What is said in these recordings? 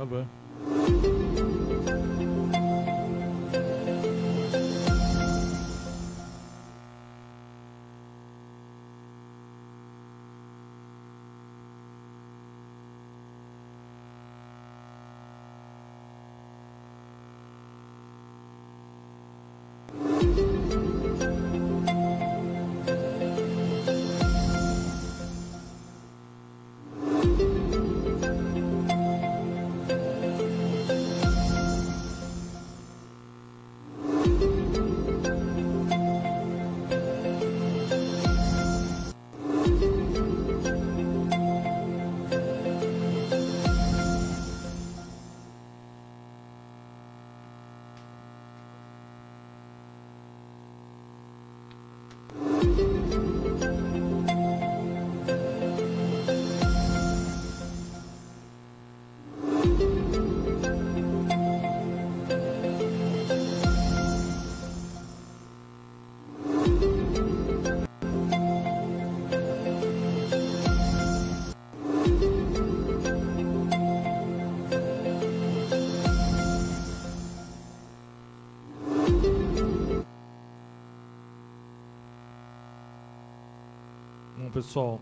Ah, bem. pessoal,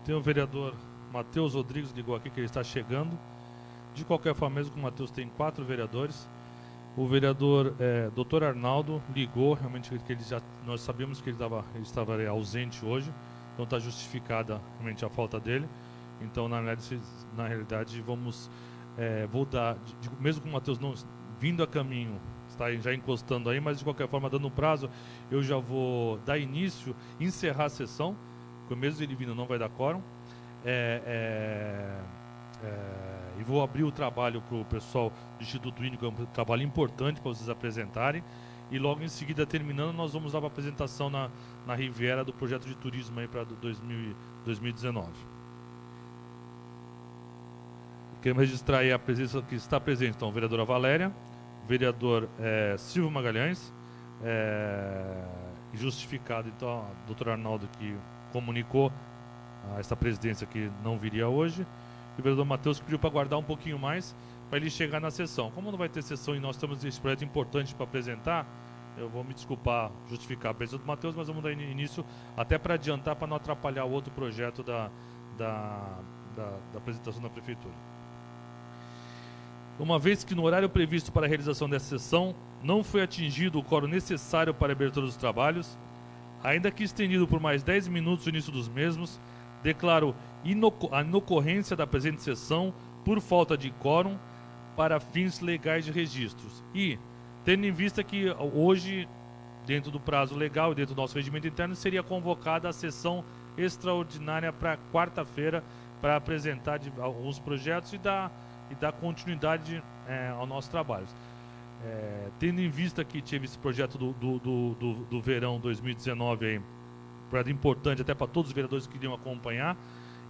tem o vereador Matheus Rodrigues, ligou aqui que ele está chegando. De qualquer forma, mesmo que o Matheus tem 4 vereadores, o vereador Dr. Arnaldo ligou, realmente que nós sabíamos que ele estava ausente hoje, então está justificada realmente a falta dele. Então, na realidade vou dar, mesmo com o Matheus não vindo a caminho, está já encostando aí, mas de qualquer forma, dando um prazo, eu já vou dar início, encerrar a sessão, porque mesmo ele vindo não vai dar quórum, e vou abrir o trabalho para o pessoal do Instituto Índico, é um trabalho importante para vocês apresentarem, e logo em seguida, terminando, nós vamos dar uma apresentação na Riviera do projeto de turismo aí para 2019. Queremos registrar aí a presença que está presente, então, a vereadora Valéria, vereador Silvio Magalhães, justificado, então, o doutor Arnaldo que comunicou a essa presidência que não viria hoje, e o vereador Matheus que pediu para aguardar um pouquinho mais para ele chegar na sessão. Como não vai ter sessão e nós temos esse projeto importante para apresentar, eu vou me desculpar, justificar a presença do Matheus, mas vamos dar início até para adiantar, para não atrapalhar o outro projeto da apresentação da Prefeitura. Uma vez que no horário previsto para a realização dessa sessão não foi atingido o quórum necessário para a abertura dos trabalhos, ainda que estendido por mais 10 minutos o início dos mesmos, declaro a inocorrência da presente sessão por falta de quórum para fins legais de registros. E, tendo em vista que hoje, dentro do prazo legal e dentro do nosso regimento interno, seria convocada a sessão extraordinária para quarta-feira para apresentar alguns projetos e dar continuidade ao nosso trabalho. Tendo em vista que tive esse projeto do verão 2019 aí, projeto importante até para todos os vereadores que queriam acompanhar,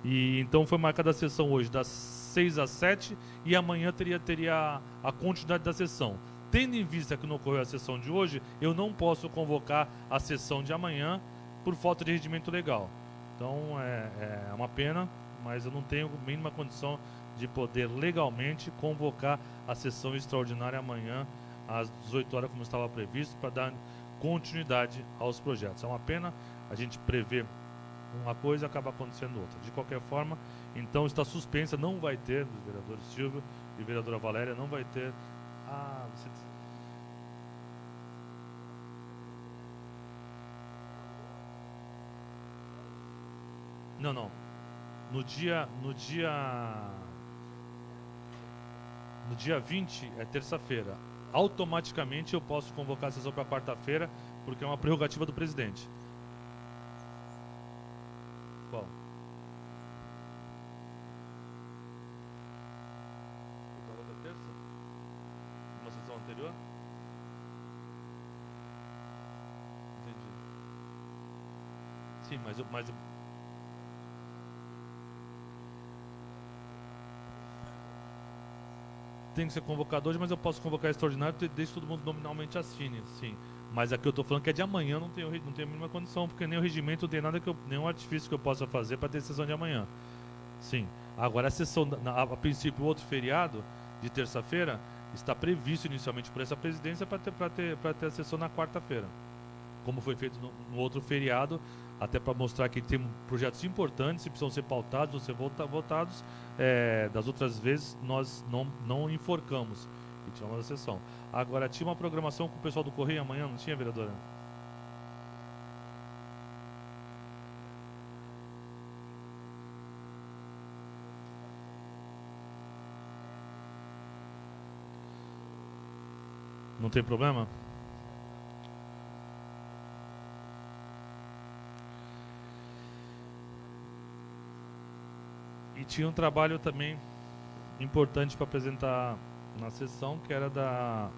e então foi marcada a sessão hoje das 6 às 7 e amanhã teria a continuidade da sessão. Tendo em vista que não ocorreu a sessão de hoje, eu não posso convocar a sessão de amanhã por falta de regimento legal. Então é uma pena, mas eu não tenho a mínima condição de poder legalmente convocar a sessão extraordinária amanhã às 18 horas, como estava previsto, para dar continuidade aos projetos. É uma pena a gente prever uma coisa e acaba acontecendo outra. De qualquer forma, então está suspensa, não vai ter, dos vereadores Silvio e vereadora Valéria, não vai ter Não. No dia 20 é terça-feira. Automaticamente eu posso convocar a sessão para quarta-feira, porque é uma prerrogativa do presidente. Qual? Da outra terça? Uma sessão anterior? Entendi. Sim, mas tem que ser convocado hoje, mas eu posso convocar extraordinário desde que todo mundo nominalmente assine, sim. Mas aqui eu estou falando que é de amanhã, não tenho a mínima condição, porque nem o regimento tem nada, nenhum artifício que eu possa fazer para ter sessão de amanhã. Sim. Agora a sessão, a princípio, o outro feriado de terça-feira está previsto inicialmente por essa presidência para ter a sessão na quarta-feira. Como foi feito no outro feriado, até para mostrar que tem projetos importantes que precisam ser pautados ou ser votados. Das outras vezes nós não enforcamos e tivemos a sessão. Agora, tinha uma programação com o pessoal do Correio amanhã, não tinha, vereadora? Não tem problema? E tinha um trabalho também importante para apresentar na sessão, que era da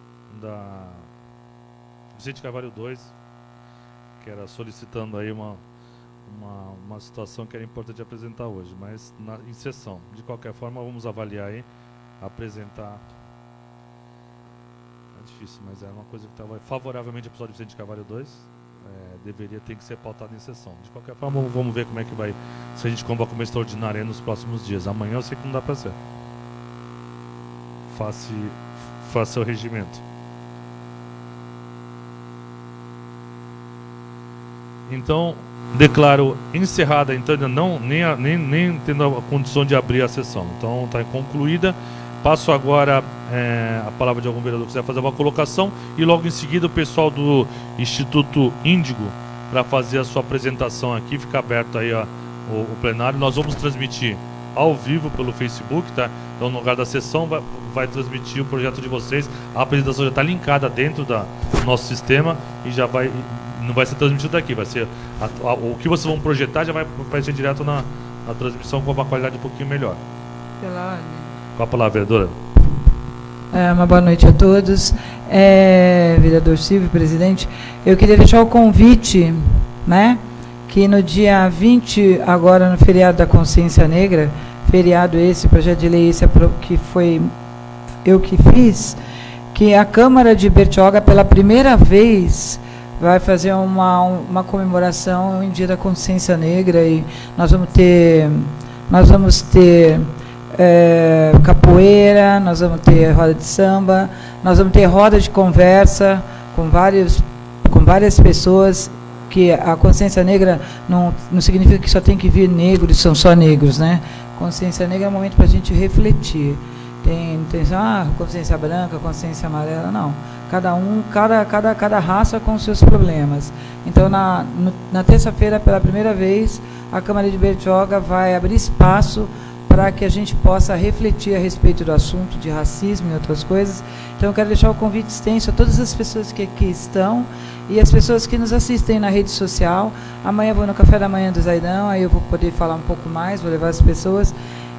Vicente Carvalho 2, que era solicitando aí uma situação que era importante apresentar hoje, mas em sessão. De qualquer forma, vamos avaliar aí, apresentar. É difícil, mas é uma coisa que estava favoravelmente ao episódio de Vicente Carvalho 2. Ter que ser pautado em sessão. De qualquer forma, vamos ver como é que vai, se a gente convoca uma extraordinária aí nos próximos dias. Amanhã eu sei que não dá para ser. Faça o regimento. Então, Declaro encerrada, então ainda não, nem tendo a condição de abrir a sessão. Então está concluída. Passo agora a palavra de algum vereador que quiser fazer uma colocação e logo em seguida o pessoal do Instituto Índigo para fazer a sua apresentação aqui. Fica aberto aí o plenário. Nós vamos transmitir ao vivo pelo Facebook, tá? Então no lugar da sessão vai transmitir o projeto de vocês. A apresentação já está linkada dentro do nosso sistema e já não vai ser transmitido daqui, vai ser o que vocês vão projetar já vai aparecer direto na transmissão com uma qualidade um pouquinho melhor. Com a palavra, vereadora. Uma boa noite a todos. Vereador Silvio, presidente, eu queria deixar o convite, né, que no dia 20, agora no feriado da Consciência Negra, feriado esse, projeto de lei esse que foi eu que fiz, que a Câmara de Bertioga, pela primeira vez, vai fazer uma comemoração em Dia da Consciência Negra e nós vamos ter capoeira, nós vamos ter roda de samba, nós vamos ter roda de conversa com várias pessoas, que a consciência negra não significa que só tem que vir negros, são só negros, né? Consciência negra é um momento para a gente refletir. Tem consciência branca, consciência amarela, não. Cada raça com os seus problemas. Então, na terça-feira, pela primeira vez, a Câmara de Bertioga vai abrir espaço para que a gente possa refletir a respeito do assunto de racismo e outras coisas. Então, eu quero deixar o convite extenso a todas as pessoas que aqui estão e as pessoas que nos assistem na rede social. Amanhã eu vou no café da manhã do Zaidão, aí eu vou poder falar um pouco mais, vou levar as pessoas.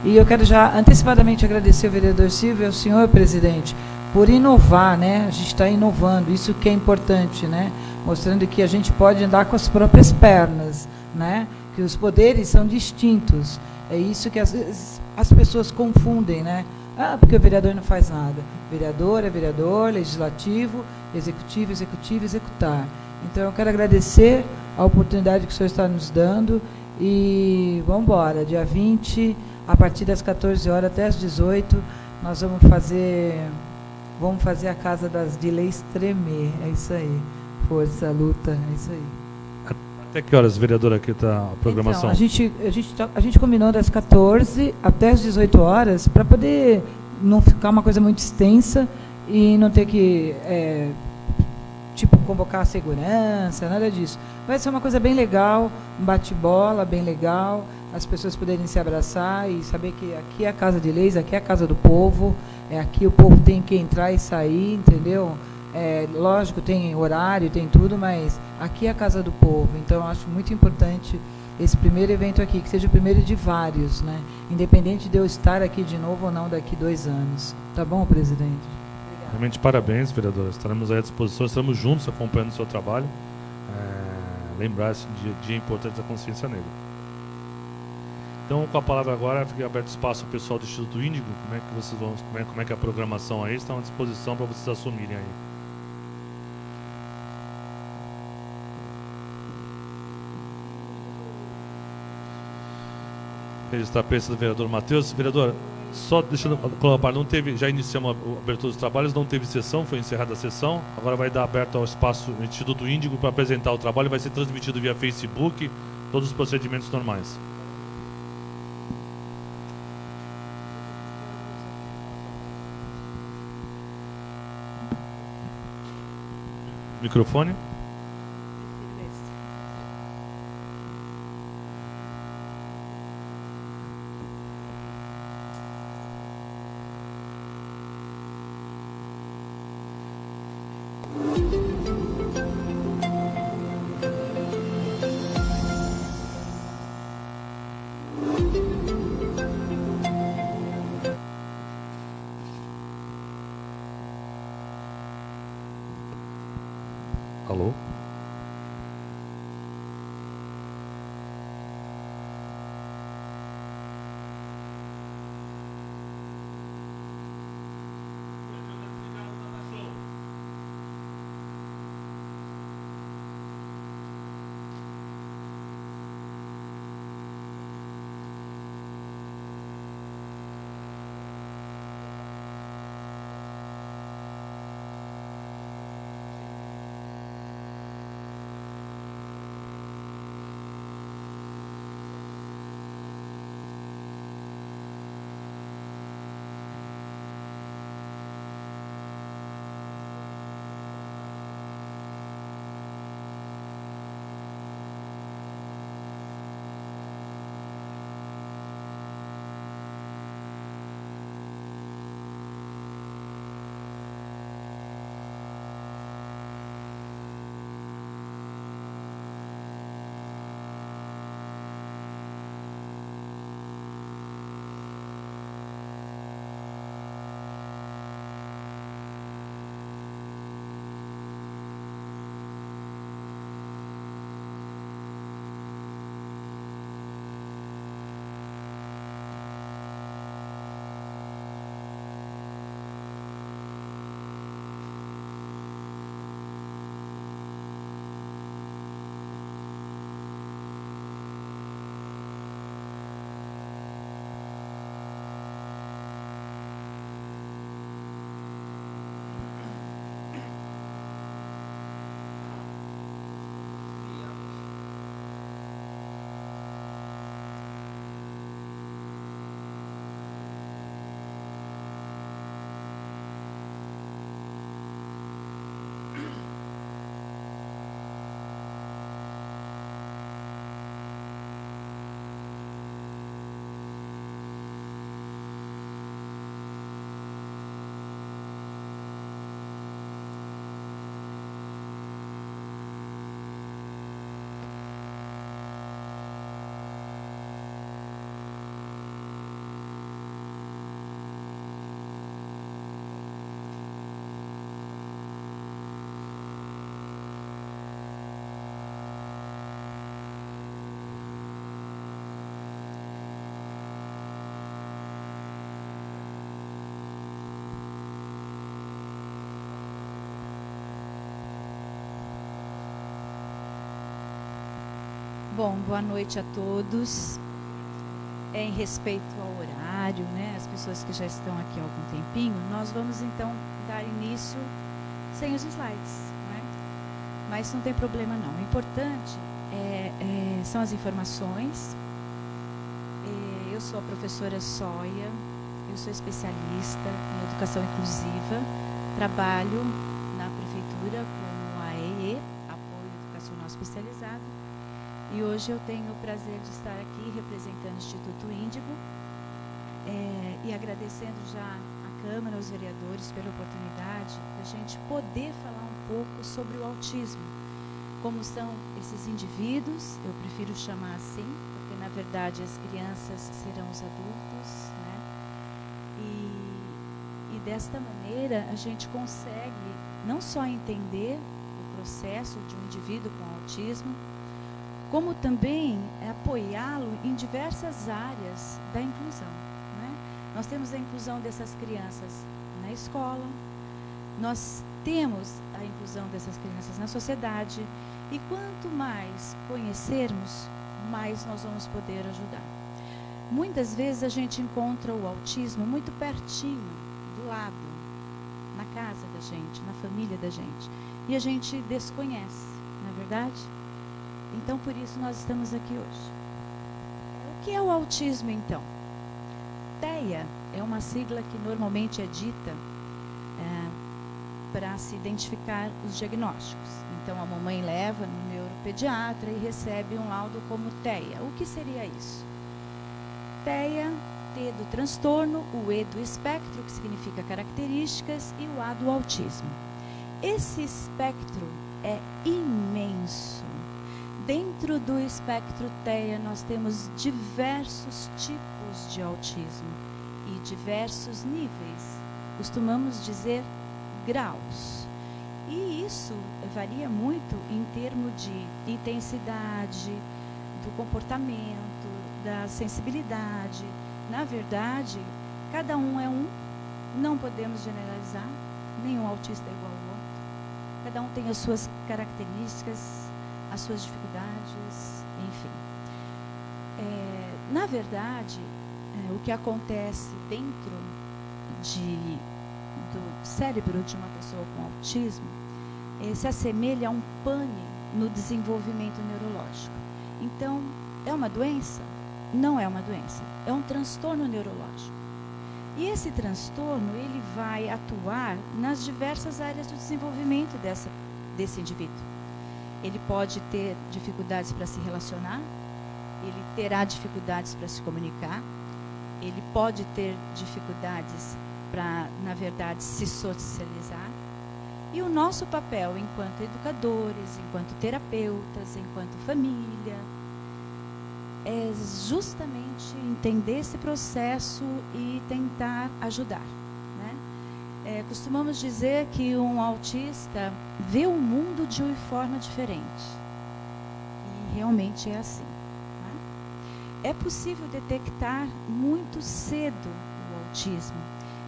E eu quero já antecipadamente agradecer ao vereador Silvio e ao senhor presidente por inovar, né? A gente está inovando, isso que é importante, né? Mostrando que a gente pode andar com as próprias pernas, né? Que os poderes são distintos. É isso que às vezes as pessoas confundem, né? Porque o vereador não faz nada. Vereador é vereador, legislativo, executivo, executar. Então, eu quero agradecer a oportunidade que o senhor está nos dando e vamos embora. Dia 20, a partir das 14 horas até as 18, nós vamos fazer a Casa de Leis tremer. É isso aí. Força, luta, é isso aí. Até que horas, vereadora, aqui está a programação? Então, a gente combinou das 14 até as 18 horas para poder não ficar uma coisa muito extensa e não ter que, convocar a segurança, nada disso. Vai ser uma coisa bem legal, um bate-bola bem legal, as pessoas poderem se abraçar e saber que aqui é a Casa de Leis, aqui é a casa do povo, aqui o povo tem que entrar e sair, entendeu? Lógico, tem horário, tem tudo, mas aqui é a casa do povo. Então, eu acho muito importante esse primeiro evento aqui, que seja o primeiro de vários, né? Independente de eu estar aqui de novo ou não daqui 2 anos. Tá bom, presidente? Realmente, parabéns, vereadora. Estaremos aí à disposição, estamos juntos acompanhando o seu trabalho. Lembrar esse dia importante da consciência negra. Então, com a palavra agora, fica aberto espaço ao pessoal do Instituto Índigo. Como é que vocês vão, como é que é a programação aí? Estão à disposição para vocês assumirem aí. Registrar a presença do vereador Matheus. Vereador, só deixando claro, não teve, já iniciamos a abertura dos trabalhos, não teve sessão, foi encerrada a sessão. Agora vai dar aberto ao espaço do Instituto Índigo para apresentar o trabalho, vai ser transmitido via Facebook, todos os procedimentos normais. Microfone. Alô? Bom, boa noite a todos. Em respeito ao horário, né, as pessoas que já estão aqui há algum tempinho, nós vamos então dar início sem os slides, né? Mas não tem problema não. O importante são as informações. Eu sou a professora Sóia, eu sou especialista em educação inclusiva, trabalho na prefeitura como AEE, Apoio Educacional Especializado, e hoje eu tenho o prazer de estar aqui representando o Instituto Índigo e agradecendo já à Câmara, aos vereadores pela oportunidade de a gente poder falar um pouco sobre o autismo. Como são esses indivíduos, eu prefiro chamar assim, porque na verdade as crianças serão os adultos, né? E desta maneira a gente consegue não só entender o processo de um indivíduo com autismo, como também apoiá-lo em diversas áreas da inclusão, né? Nós temos a inclusão dessas crianças na escola, nós temos a inclusão dessas crianças na sociedade, e quanto mais conhecermos, mais nós vamos poder ajudar. Muitas vezes a gente encontra o autismo muito pertinho, do lado, na casa da gente, na família da gente, e a gente desconhece, não é verdade? Então, por isso, nós estamos aqui hoje. O que é o autismo, então? TEA é uma sigla que normalmente é dita para se identificar os diagnósticos. Então, a mamãe leva no neuropediatra e recebe um laudo como TEA. O que seria isso? TEA, T do transtorno, o E do espectro, que significa características, e o A do autismo. Esse espectro é imenso. Dentro do espectro TEA, nós temos diversos tipos de autismo e diversos níveis. Costumamos dizer graus. E isso varia muito em termos de intensidade, do comportamento, da sensibilidade. Na verdade, cada um é um, não podemos generalizar, nenhum autista é igual ao outro. Cada um tem as suas características, as suas dificuldades, enfim. Na verdade, o que acontece dentro do cérebro de uma pessoa com autismo se assemelha a um pane no desenvolvimento neurológico. Então, é uma doença? Não é uma doença, é um transtorno neurológico. E esse transtorno, ele vai atuar nas diversas áreas do desenvolvimento desse indivíduo. Ele pode ter dificuldades para se relacionar, ele terá dificuldades para se comunicar, ele pode ter dificuldades para, na verdade, se socializar. E o nosso papel enquanto educadores, enquanto terapeutas, enquanto família, é justamente entender esse processo e tentar ajudar, né? Costumamos dizer que um autista vê o mundo de uma forma diferente. E realmente é assim, né? É possível detectar muito cedo o autismo.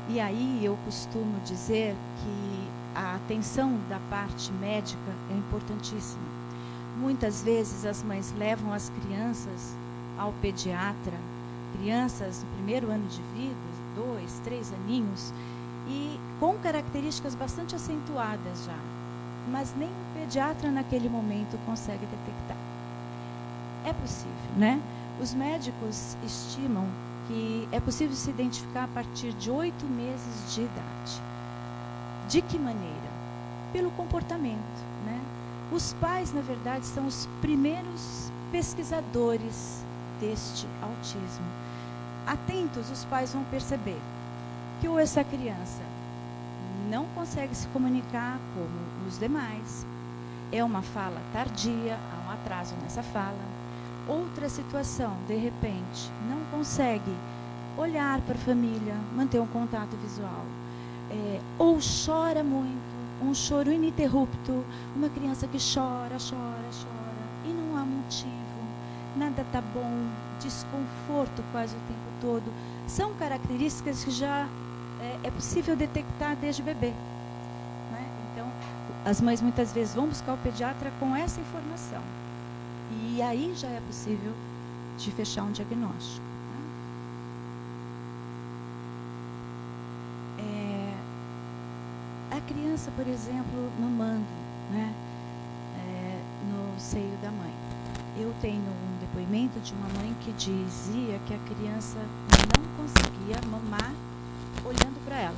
E aí eu costumo dizer que a atenção da parte médica é importantíssima. Muitas vezes as mães levam as crianças ao pediatra, crianças no primeiro ano de vida, 2, 3 aninhos, e com características bastante acentuadas já, mas nem o pediatra naquele momento consegue detectar. É possível, né? Os médicos estimam que é possível se identificar a partir de 8 meses de idade. De que maneira? Pelo comportamento, né? Os pais, na verdade, são os primeiros pesquisadores deste autismo. Atentos, os pais vão perceber que ou essa criança não consegue se comunicar como os demais, é uma fala tardia, há um atraso nessa fala. Outra situação, de repente, não consegue olhar para a família, manter um contato visual, ou chora muito, um choro ininterrupto, uma criança que chora, chora, chora, e não há motivo, nada está bom, desconforto quase o tempo todo. São características que já é possível detectar desde bebê, né? Então, as mães muitas vezes vão buscar o pediatra com essa informação. E aí já é possível de fechar um diagnóstico. Né? A criança, por exemplo, mamando, né? No seio da mãe. Eu tenho um depoimento de uma mãe que dizia que a criança não conseguia mamar olhando para ela.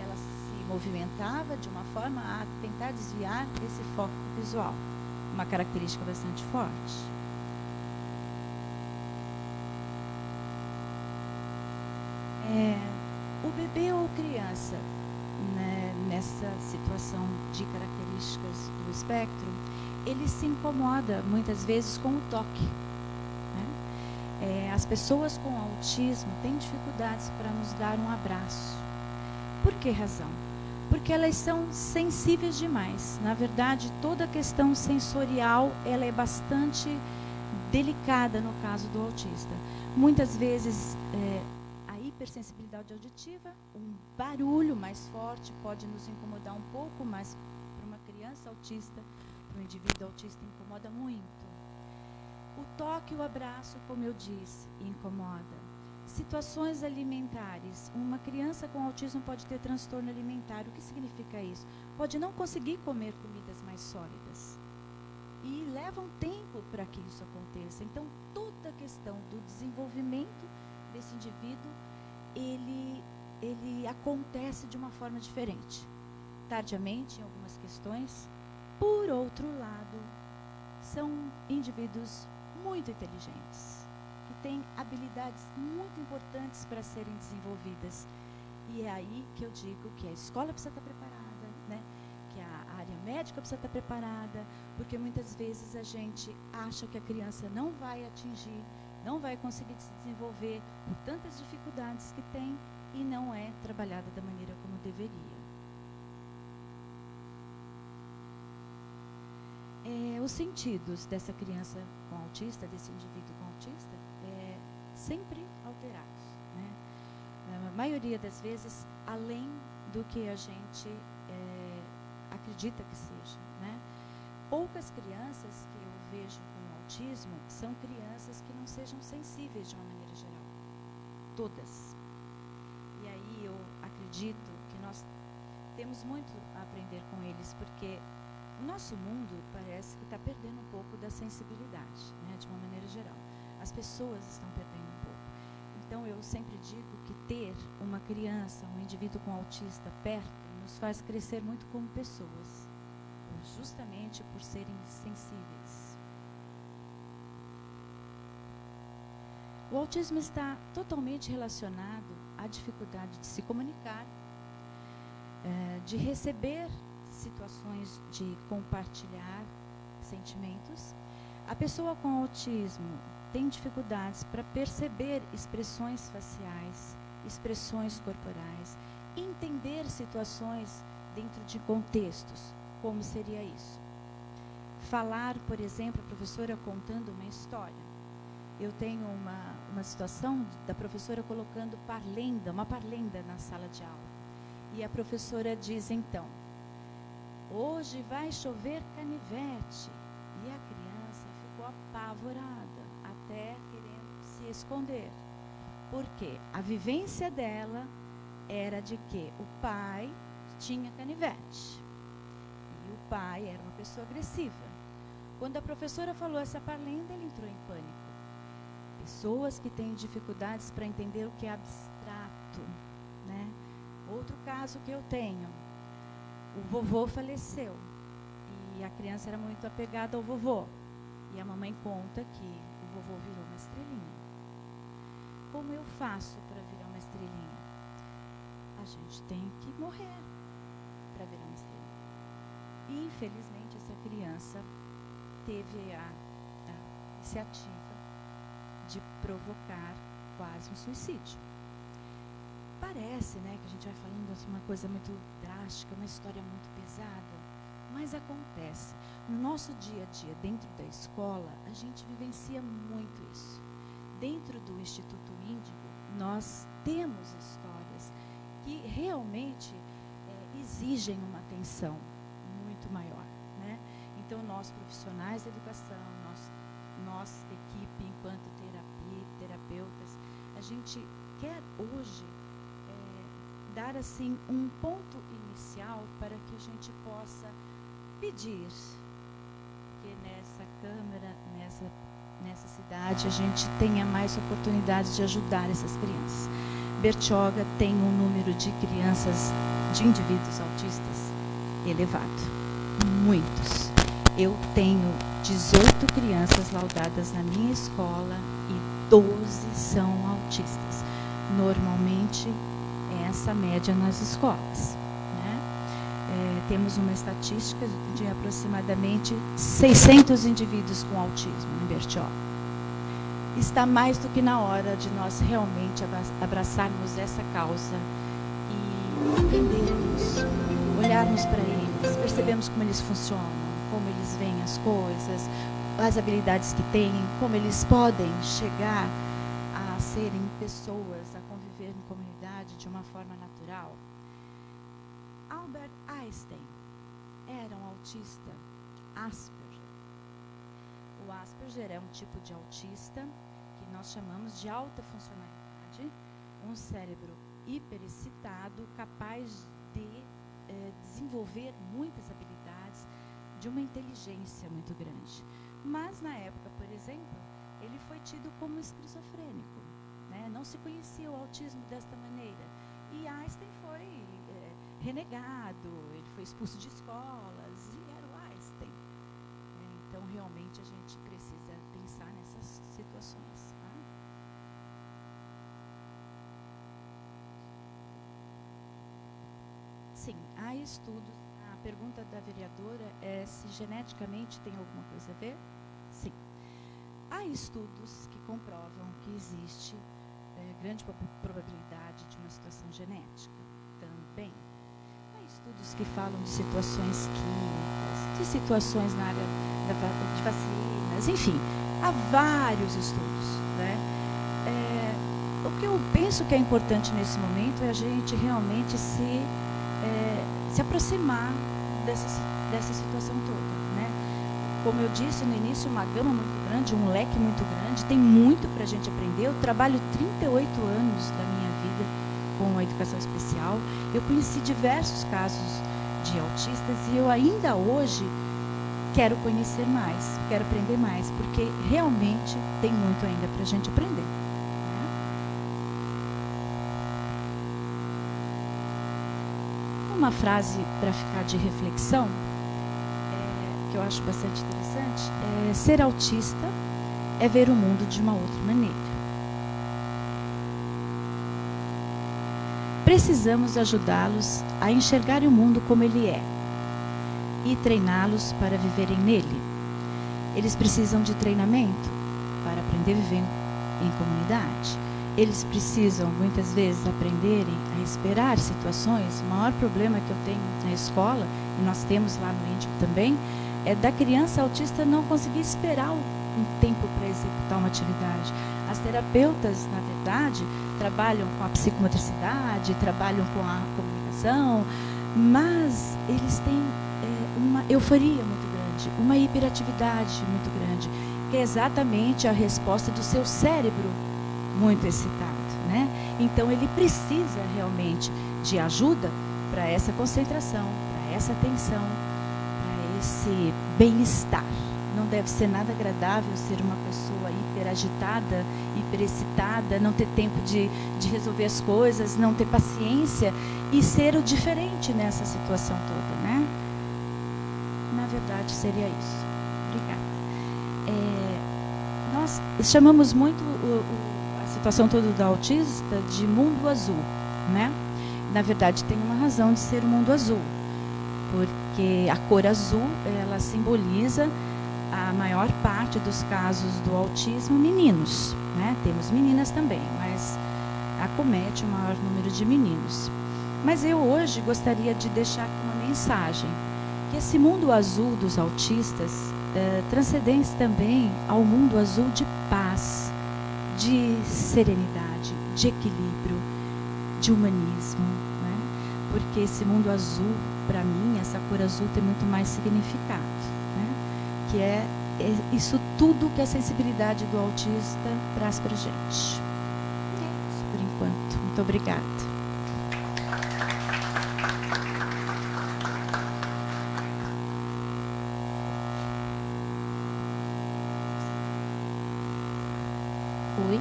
Ela se movimentava de uma forma a tentar desviar esse foco visual. Uma característica bastante forte. O bebê ou criança, né, nessa situação de características do espectro, ele se incomoda muitas vezes com o toque. Né? As pessoas com autismo têm dificuldades para nos dar um abraço. Por que razão? Porque elas são sensíveis demais. Na verdade, toda a questão sensorial ela é bastante delicada no caso do autista. Muitas vezes, a hipersensibilidade auditiva, um barulho mais forte pode nos incomodar um pouco, mas para uma criança autista, para um indivíduo autista, incomoda muito. O toque e o abraço, como eu disse, incomoda. Situações alimentares. Uma criança com autismo pode ter transtorno alimentar. O que significa isso? Pode não conseguir comer comidas mais sólidas. E leva um tempo para que isso aconteça. Então, toda a questão do desenvolvimento desse indivíduo, ele acontece de uma forma diferente. Tardiamente, em algumas questões. Por outro lado, são indivíduos muito inteligentes, que têm habilidades muito importantes para serem desenvolvidas. E é aí que eu digo que a escola precisa estar preparada, né? Que a área médica precisa estar preparada, porque muitas vezes a gente acha que a criança não vai atingir, não vai conseguir se desenvolver por tantas dificuldades que tem e não é trabalhada da maneira como deveria. Os sentidos dessa criança com autista, desse indivíduo com autista, sempre alterados. Né? A maioria das vezes, além do que a gente acredita que seja. Né? Poucas crianças que eu vejo com autismo são crianças que não sejam sensíveis de uma maneira geral. Todas. E aí eu acredito que nós temos muito a aprender com eles, porque o nosso mundo parece que está perdendo um pouco da sensibilidade, né, de uma maneira geral. As pessoas estão perdendo um pouco. Então, eu sempre digo que ter uma criança, um indivíduo com autista perto, nos faz crescer muito como pessoas, justamente por serem sensíveis. O autismo está totalmente relacionado à dificuldade de se comunicar, de receber situações de compartilhar sentimentos. A pessoa com autismo tem dificuldades para perceber expressões faciais, expressões corporais, entender situações dentro de contextos. Como seria isso? Falar, por exemplo, a professora contando uma história. Eu tenho uma situação da professora colocando uma parlenda na sala de aula. E a professora diz então: hoje vai chover canivete. E a criança ficou apavorada, até querendo se esconder. Porque a vivência dela era de que o pai tinha canivete. E o pai era uma pessoa agressiva. Quando a professora falou essa parlenda, ele entrou em pânico. Pessoas que têm dificuldades para entender o que é abstrato. Né? Outro caso que eu tenho. O vovô faleceu e a criança era muito apegada ao vovô. E a mamãe conta que o vovô virou uma estrelinha. Como eu faço para virar uma estrelinha? A gente tem que morrer para virar uma estrelinha. E, infelizmente, essa criança teve a iniciativa de provocar quase um suicídio. Parece, né, que a gente vai falando assim, uma coisa muito drástica, uma história muito pesada, mas acontece. No nosso dia a dia, dentro da escola, a gente vivencia muito isso. Dentro do Instituto Índigo, nós temos histórias que realmente exigem uma atenção muito maior. Né? Então, nós profissionais da educação, nós equipe, enquanto terapeutas, a gente quer hoje dar assim um ponto inicial para que a gente possa pedir que nessa Câmara, nessa cidade, a gente tenha mais oportunidades de ajudar essas crianças. Bertioga tem um número de crianças, de indivíduos autistas elevado, muitos. Eu tenho 18 crianças laudadas na minha escola e 12 são autistas. Normalmente, é essa média nas escolas, né? Temos uma estatística de aproximadamente 600 indivíduos com autismo em Bertioga. Está mais do que na hora de nós realmente abraçarmos essa causa e entendermos, olharmos para eles, percebemos como eles funcionam, como eles veem as coisas, as habilidades que têm, como eles podem chegar a serem pessoas, a conviver em comunidade de uma forma natural. Albert Einstein era um autista Asperger. O Asperger é um tipo de autista que nós chamamos de alta funcionalidade, um cérebro hiperexcitado, capaz de desenvolver muitas habilidades, de uma inteligência muito grande. Mas, na época, por exemplo, ele foi tido como esquizofrênico, né? Não se conhecia o autismo desta maneira. E Einstein foi renegado, ele foi expulso de escolas, e era o Einstein. Então, realmente, a gente precisa pensar nessas situações. Tá? Sim, há estudos. A pergunta da vereadora é se geneticamente tem alguma coisa a ver? Sim. Há estudos que comprovam que existe grande probabilidade de uma situação genética também. Há estudos que falam de situações químicas, de situações na área de vacinas, enfim, há vários estudos, né? O que eu penso que é importante nesse momento é a gente realmente se aproximar dessa situação toda, né? Como eu disse no início, uma gama muito grande, um leque muito grande, tem muito para a gente aprender. Eu trabalho 38 anos da minha vida com a educação especial. Eu conheci diversos casos de autistas e eu ainda hoje quero conhecer mais, quero aprender mais, porque realmente tem muito ainda para a gente aprender. Uma frase para ficar de reflexão, que eu acho bastante interessante, ser autista é ver o mundo de uma outra maneira. Precisamos ajudá-los a enxergar o mundo como ele é e treiná-los para viverem nele. Eles precisam de treinamento para aprender a viver em comunidade. Eles precisam, muitas vezes, aprenderem a esperar situações. O maior problema que eu tenho na escola, e nós temos lá no Índico também, é da criança autista não conseguir esperar um tempo para executar uma atividade. As terapeutas, na verdade, trabalham com a psicomotricidade, trabalham com a comunicação, mas eles têm uma euforia muito grande, uma hiperatividade muito grande, que é exatamente a resposta do seu cérebro muito excitado, né? Então, ele precisa realmente de ajuda para essa concentração, para essa atenção, para esse bem-estar. Não deve ser nada agradável ser uma pessoa hiperagitada, hiperexcitada, não ter tempo de resolver as coisas, não ter paciência e ser o diferente nessa situação toda, né? Na verdade, seria isso. Obrigada. Nós chamamos muito a situação toda do autista de mundo azul, né? Na verdade, tem uma razão de ser o mundo azul, porque a cor azul, ela simboliza a maior parte dos casos do autismo meninos, né? Temos meninas também, mas acomete o maior número de meninos. Mas eu hoje gostaria de deixar aqui uma mensagem, que esse mundo azul dos autistas transcendente também ao mundo azul de paz, de serenidade, de equilíbrio, de humanismo, né? Porque esse mundo azul, para mim, essa cor azul tem muito mais significado, né? que é isso tudo que a sensibilidade do autista traz para a gente. É isso por enquanto. Muito obrigada. Oi.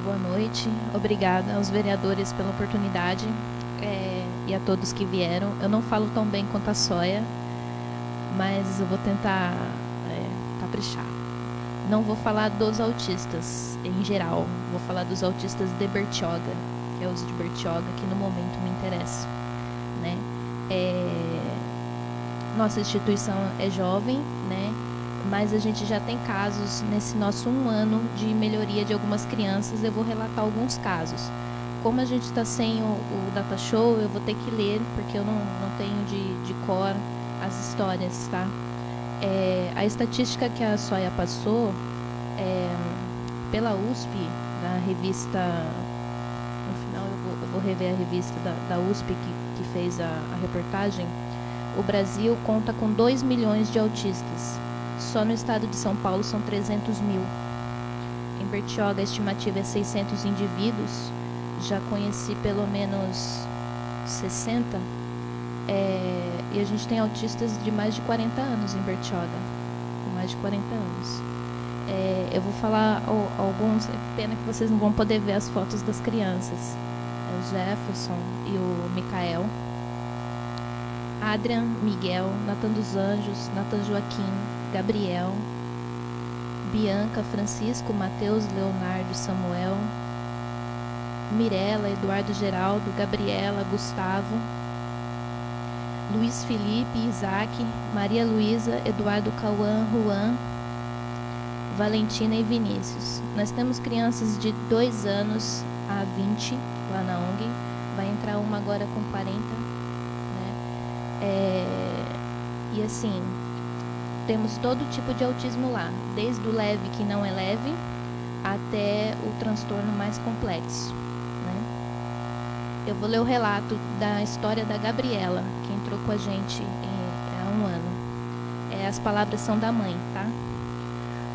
Boa noite. Obrigada aos vereadores pela oportunidade e a todos que vieram. Eu não falo tão bem quanto a Sóia, mas eu vou tentar caprichar. Não vou falar dos autistas em geral, vou falar dos autistas de Bertioga, que é os de Bertioga, que no momento me interessam, né? Nossa instituição é jovem, né? Mas a gente já tem casos nesse nosso 1 ano de melhoria de algumas crianças. Eu vou relatar alguns casos. Como a gente está sem o data show, eu vou ter que ler, porque eu não tenho de cor as histórias, tá? A estatística que a Sóia passou, pela USP, na revista, no final eu vou rever a revista da USP que fez a reportagem. O Brasil conta com 2 milhões de autistas. Só no estado de São Paulo são 300 mil. Em Bertioga, a estimativa é 600 indivíduos. Já conheci pelo menos 60. E a gente tem autistas de mais de 40 anos em Bertioga. Com mais de 40 anos. Eu vou falar alguns. Pena que vocês não vão poder ver as fotos das crianças. O Jefferson e o Micael. Adrian, Miguel, Nathan dos Anjos, Nathan Joaquim, Gabriel, Bianca, Francisco, Mateus, Leonardo, Samuel, Mirela, Eduardo Geraldo, Gabriela, Gustavo, Luiz Felipe, Isaac, Maria Luísa, Eduardo Cauã, Juan, Valentina e Vinícius. Nós temos crianças de 2 anos a 20 lá na ONG. Vai entrar uma agora com 40. E assim, temos todo tipo de autismo lá, desde o leve, que não é leve, até o transtorno mais complexo, né? Eu vou ler o relato da história da Gabriela, que entrou com a gente há 1 ano. As palavras são da mãe, tá?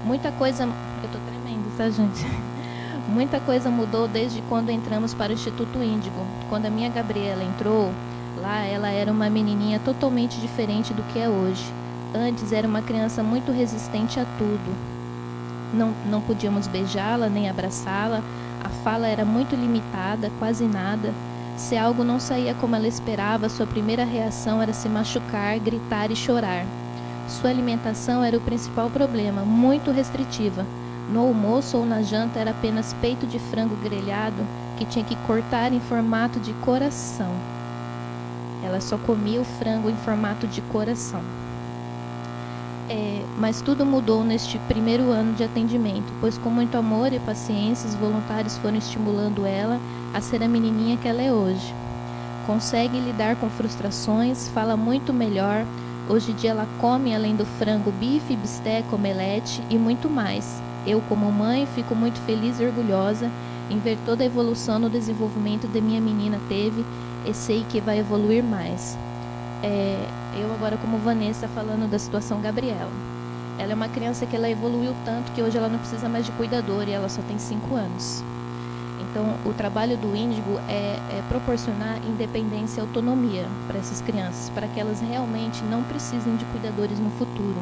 Muita coisa... Eu tô tremendo, tá, gente? Muita coisa mudou desde quando entramos para o Instituto Índigo. Quando a minha Gabriela entrou... Lá ela era uma menininha totalmente diferente do que é hoje. Antes era uma criança muito resistente a tudo. Não podíamos beijá-la nem abraçá-la. A fala era muito limitada, quase nada. Se algo não saía como ela esperava, sua primeira reação era se machucar, gritar e chorar. Sua alimentação era o principal problema, muito restritiva. No almoço ou na janta era apenas peito de frango grelhado que tinha que cortar em formato de coração. Ela só comia o frango em formato de coração. Mas tudo mudou neste primeiro ano de atendimento, pois com muito amor e paciência, os voluntários foram estimulando ela a ser a menininha que ela é hoje. Consegue lidar com frustrações, fala muito melhor. Hoje em dia ela come, além do frango, bife, bisteca, omelete e muito mais. Eu, como mãe, fico muito feliz e orgulhosa em ver toda a evolução no desenvolvimento que minha menina teve, e sei que vai evoluir mais. Eu agora, como Vanessa, falando da situação Gabriela. Ela é uma criança que ela evoluiu tanto que hoje ela não precisa mais de cuidador e ela só tem 5 anos. Então, o trabalho do Índigo é proporcionar independência e autonomia para essas crianças, para que elas realmente não precisem de cuidadores no futuro.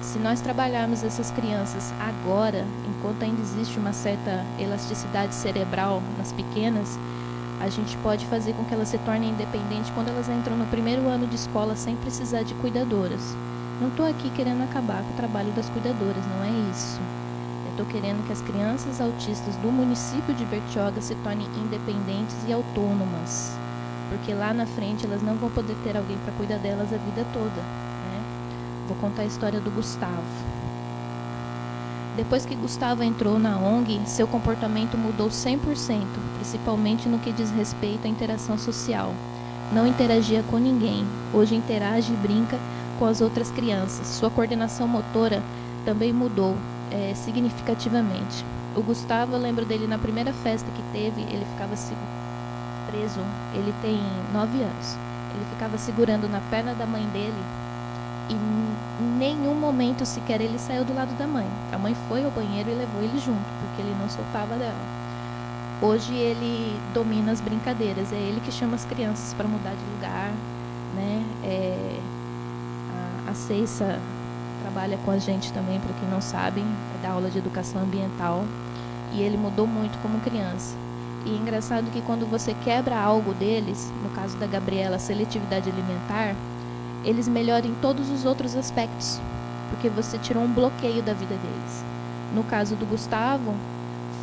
Se nós trabalharmos essas crianças agora, enquanto ainda existe uma certa elasticidade cerebral nas pequenas, a gente pode fazer com que elas se tornem independentes quando elas entram no primeiro ano de escola sem precisar de cuidadoras. Não estou aqui querendo acabar com o trabalho das cuidadoras, não é isso. Eu estou querendo que as crianças autistas do município de Bertioga se tornem independentes e autônomas, porque lá na frente elas não vão poder ter alguém para cuidar delas a vida toda, né? Vou contar a história do Gustavo. Depois que Gustavo entrou na ONG, seu comportamento mudou 100%, principalmente no que diz respeito à interação social. Não interagia com ninguém, hoje interage e brinca com as outras crianças. Sua coordenação motora também mudou significativamente. O Gustavo, eu lembro dele na primeira festa que teve, ele ficava preso, ele tem 9 anos. ele ficava segurando na perna da mãe dele e em nenhum momento sequer ele saiu do lado da mãe. A mãe foi ao banheiro e levou ele junto, porque ele não soltava dela. Hoje ele domina as brincadeiras, é ele que chama as crianças para mudar de lugar, né? A Ceissa trabalha com a gente também, para quem não sabe, dá aula de educação ambiental, e ele mudou muito como criança. E é engraçado que quando você quebra algo deles, no caso da Gabriela, a seletividade alimentar, eles melhoram em todos os outros aspectos, porque você tirou um bloqueio da vida deles. No caso do Gustavo,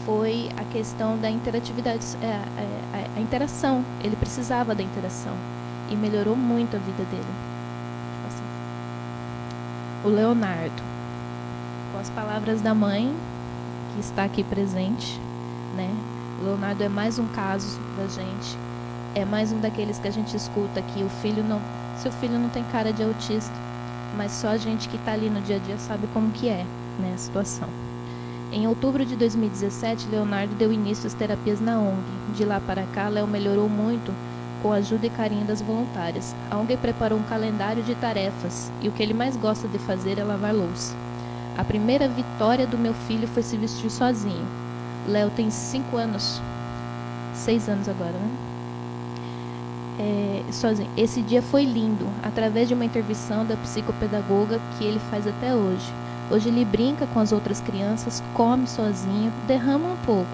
foi a questão da interatividade, a interação. Ele precisava da interação e melhorou muito a vida dele. O Leonardo, com as palavras da mãe, que está aqui presente, né? O Leonardo é mais um caso da gente, é mais um daqueles que a gente escuta que seu filho não tem cara de autista, mas só a gente que está ali no dia a dia sabe como que é, né, a situação. Em outubro de 2017, Leonardo deu início às terapias na ONG. De lá para cá, Léo melhorou muito com a ajuda e carinho das voluntárias. A ONG preparou um calendário de tarefas e o que ele mais gosta de fazer é lavar louça. A primeira vitória do meu filho foi se vestir sozinho. Léo tem 5 anos, 6 anos agora, né? Sozinho. Esse dia foi lindo, através de uma intervenção da psicopedagoga que ele faz até hoje. Hoje ele brinca com as outras crianças, come sozinho, derrama um pouco,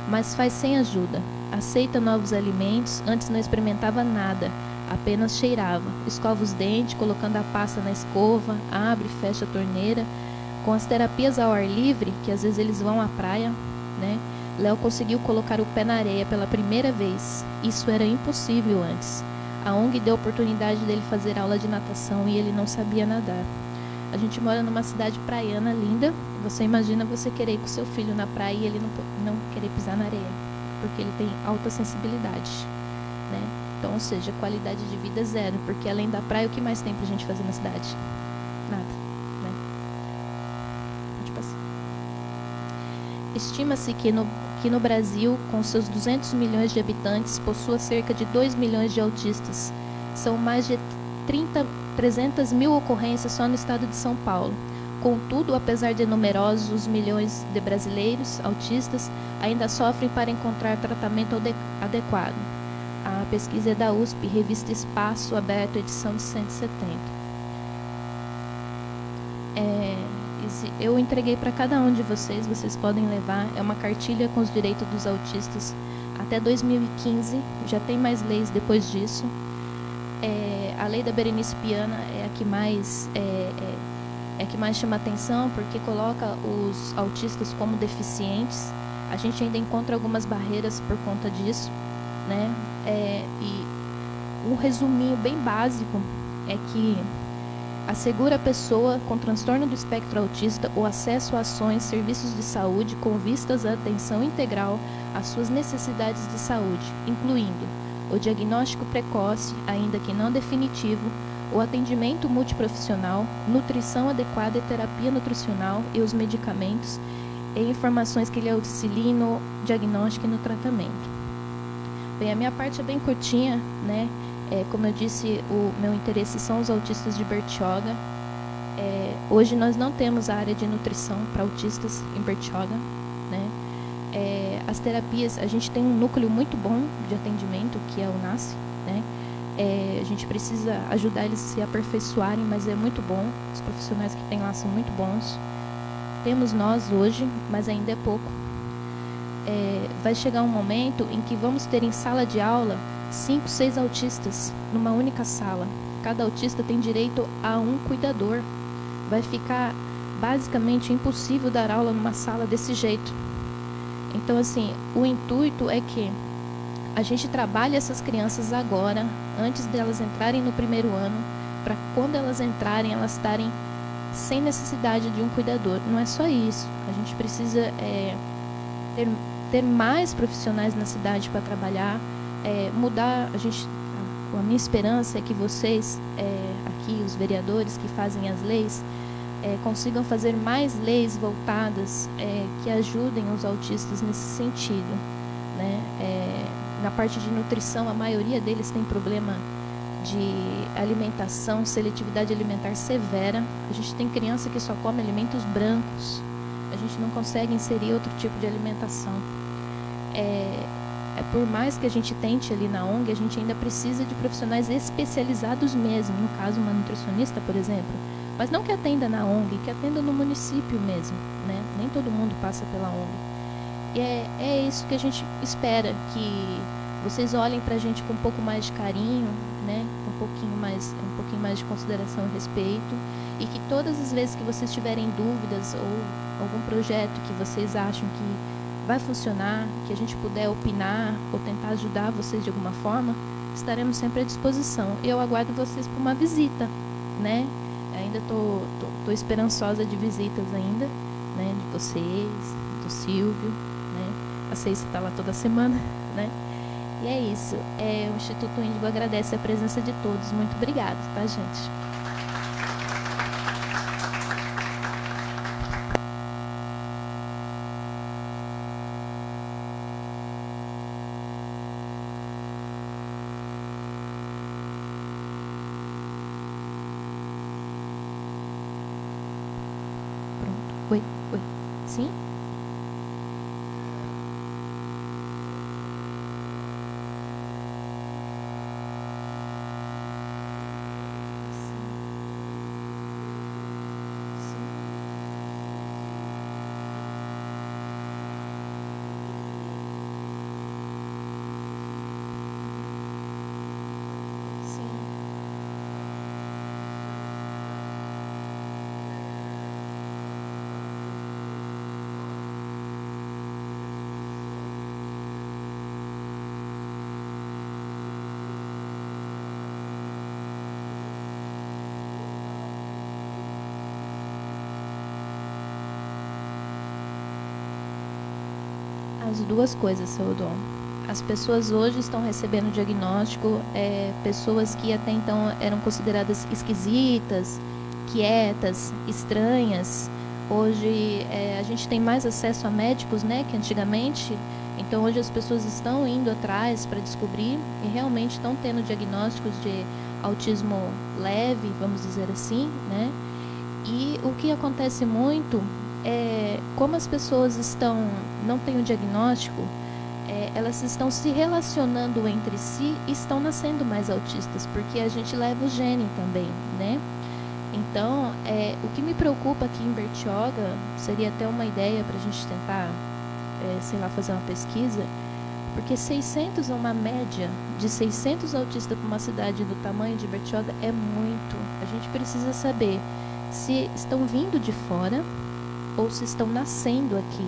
mas faz sem ajuda. Aceita novos alimentos, antes não experimentava nada, apenas cheirava. Escova os dentes, colocando a pasta na escova, abre e fecha a torneira. Com as terapias ao ar livre, que às vezes eles vão à praia, né? Léo conseguiu colocar o pé na areia pela primeira vez. Isso era impossível antes. A ONG deu a oportunidade dele fazer aula de natação e ele não sabia nadar. A gente mora numa cidade praiana linda. Você imagina você querer ir com seu filho na praia e ele não querer pisar na areia, porque ele tem alta sensibilidade, né? Então, ou seja, qualidade de vida zero, porque além da praia, o que mais tem pra gente fazer na cidade? Nada, né? Pode passar. Estima-se que no Brasil, com seus 200 milhões de habitantes, possua cerca de 2 milhões de autistas. São mais de 300 mil ocorrências só no estado de São Paulo. Contudo, apesar de numerosos os milhões de brasileiros autistas, ainda sofrem para encontrar tratamento adequado. A pesquisa é da USP, revista Espaço Aberto, edição de 170. Eu entreguei para cada um de vocês, vocês podem levar. É uma cartilha com os direitos dos autistas até 2015, já tem mais leis depois disso. A lei da Berenice Piana é a que mais chama atenção, porque coloca os autistas como deficientes. A gente ainda encontra algumas barreiras por conta disso, né? E um resuminho bem básico é que assegura a pessoa com transtorno do espectro autista o acesso a ações, serviços de saúde com vistas à atenção integral às suas necessidades de saúde, incluindo o diagnóstico precoce, ainda que não definitivo, o atendimento multiprofissional, nutrição adequada e terapia nutricional e os medicamentos e informações que lhe auxiliem no diagnóstico e no tratamento. Bem, a minha parte é bem curtinha, né? Como eu disse, o meu interesse são os autistas de Bertioga. Hoje nós não temos a área de nutrição para autistas em Bertioga, né? As terapias, a gente tem um núcleo muito bom de atendimento, que é o NASCE, né? A gente precisa ajudar eles a se aperfeiçoarem, mas é muito bom. Os profissionais que tem lá são muito bons. Temos nós hoje, mas ainda é pouco. Vai chegar um momento em que vamos ter em sala de aula 5, 6 autistas numa única sala. Cada autista tem direito a um cuidador. Vai ficar basicamente impossível dar aula numa sala desse jeito. Então, assim, o intuito é que a gente trabalhe essas crianças agora, antes delas entrarem no primeiro ano, para quando elas entrarem, elas estarem sem necessidade de um cuidador. Não é só isso. A gente precisa ter mais profissionais na cidade para trabalhar, mudar. A minha esperança é que vocês, aqui, os vereadores que fazem as leis, consigam fazer mais leis voltadas que ajudem os autistas nesse sentido, né? Na parte de nutrição, a maioria deles tem problema de alimentação, seletividade alimentar severa. A gente tem criança que só come alimentos brancos. A gente não consegue inserir outro tipo de alimentação. Por mais que a gente tente ali na ONG, a gente ainda precisa de profissionais especializados mesmo, no caso uma nutricionista, por exemplo, mas não que atenda na ONG, que atenda no município mesmo, né? Nem todo mundo passa pela ONG. E é isso que a gente espera, que vocês olhem para a gente com um pouco mais de carinho, né? Um pouquinho mais de consideração e respeito, e que todas as vezes que vocês tiverem dúvidas ou algum projeto que vocês acham que vai funcionar, que a gente puder opinar ou tentar ajudar vocês de alguma forma, estaremos sempre à disposição. Eu aguardo vocês para uma visita, né? Ainda tô esperançosa de visitas ainda, né? De vocês, do Silvio, né? A Ceissa está lá toda semana, né? E é isso. O Instituto Índigo agradece a presença de todos. Muito obrigada, tá, gente? Oi. Sim? As duas coisas, seu Dom. As pessoas hoje estão recebendo diagnóstico, pessoas que até então eram consideradas esquisitas, quietas, estranhas. Hoje a gente tem mais acesso a médicos, né, que antigamente. Então hoje as pessoas estão indo atrás para descobrir e realmente estão tendo diagnósticos de autismo leve, vamos dizer assim, né? E o que acontece muito como as pessoas não têm o diagnóstico, elas estão se relacionando entre si e estão nascendo mais autistas, porque a gente leva o gene também, né? Então, o que me preocupa aqui em Bertioga, seria até uma ideia para a gente tentar, fazer uma pesquisa, porque 600 é uma média de 600 autistas para uma cidade do tamanho de Bertioga é muito. A gente precisa saber se estão vindo de fora ou se estão nascendo aqui,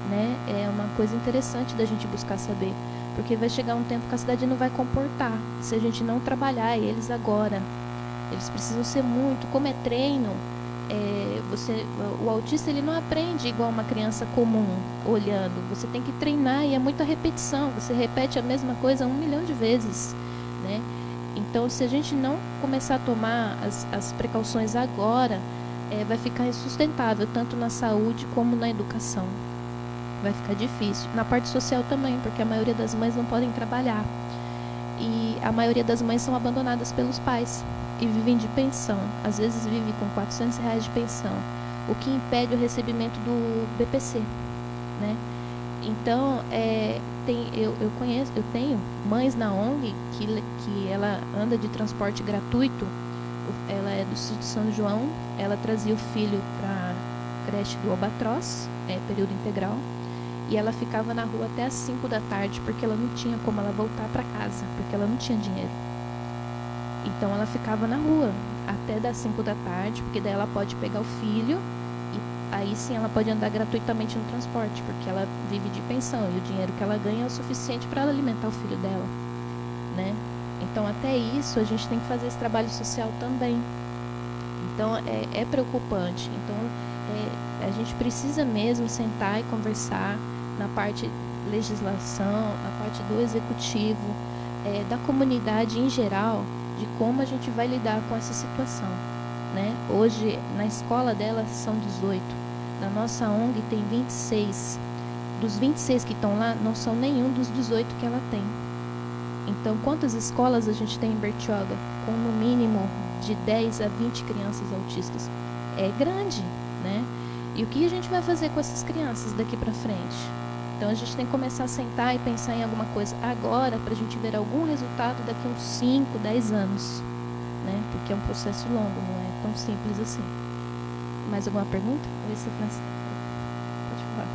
né? É uma coisa interessante da gente buscar saber, porque vai chegar um tempo que a cidade não vai comportar se a gente não trabalhar eles agora. Eles precisam ser muito, como é treino, o autista ele não aprende igual uma criança comum, olhando. Você tem que treinar e é muita repetição, você repete a mesma coisa 1 milhão de vezes, né? Então, se a gente não começar a tomar as precauções agora, vai ficar insustentável, tanto na saúde como na educação. Vai ficar difícil. Na parte social também, porque a maioria das mães não podem trabalhar. E a maioria das mães são abandonadas pelos pais e vivem de pensão. Às vezes vivem com R$400 de pensão, o que impede o recebimento do BPC, né? Então, eu tenho mães na ONG que ela anda de transporte gratuito. Ela é do sítio São João, ela trazia o filho para a creche do Albatroz, período integral, e ela ficava na rua até às 5 da tarde, porque ela não tinha como ela voltar para casa, porque ela não tinha dinheiro. Então ela ficava na rua até das 5 da tarde, porque daí ela pode pegar o filho e aí sim ela pode andar gratuitamente no transporte, porque ela vive de pensão e o dinheiro que ela ganha é o suficiente para ela alimentar o filho dela, né? Então, até isso, a gente tem que fazer esse trabalho social também. Então, é preocupante. Então, a gente precisa mesmo sentar e conversar na parte legislação, na parte do executivo, da comunidade em geral, de como a gente vai lidar com essa situação, né? Hoje, na escola dela, são 18. Na nossa ONG, tem 26. Dos 26 que estão lá, não são nenhum dos 18 que ela tem. Então, quantas escolas a gente tem em Bertioga com no mínimo de 10 a 20 crianças autistas? É grande, né? E o que a gente vai fazer com essas crianças daqui para frente? Então, a gente tem que começar a sentar e pensar em alguma coisa agora para a gente ver algum resultado daqui a uns 5, 10 anos, né? Porque é um processo longo, não é tão simples assim. Mais alguma pergunta? Oi, Sr. Francisco. Pode falar.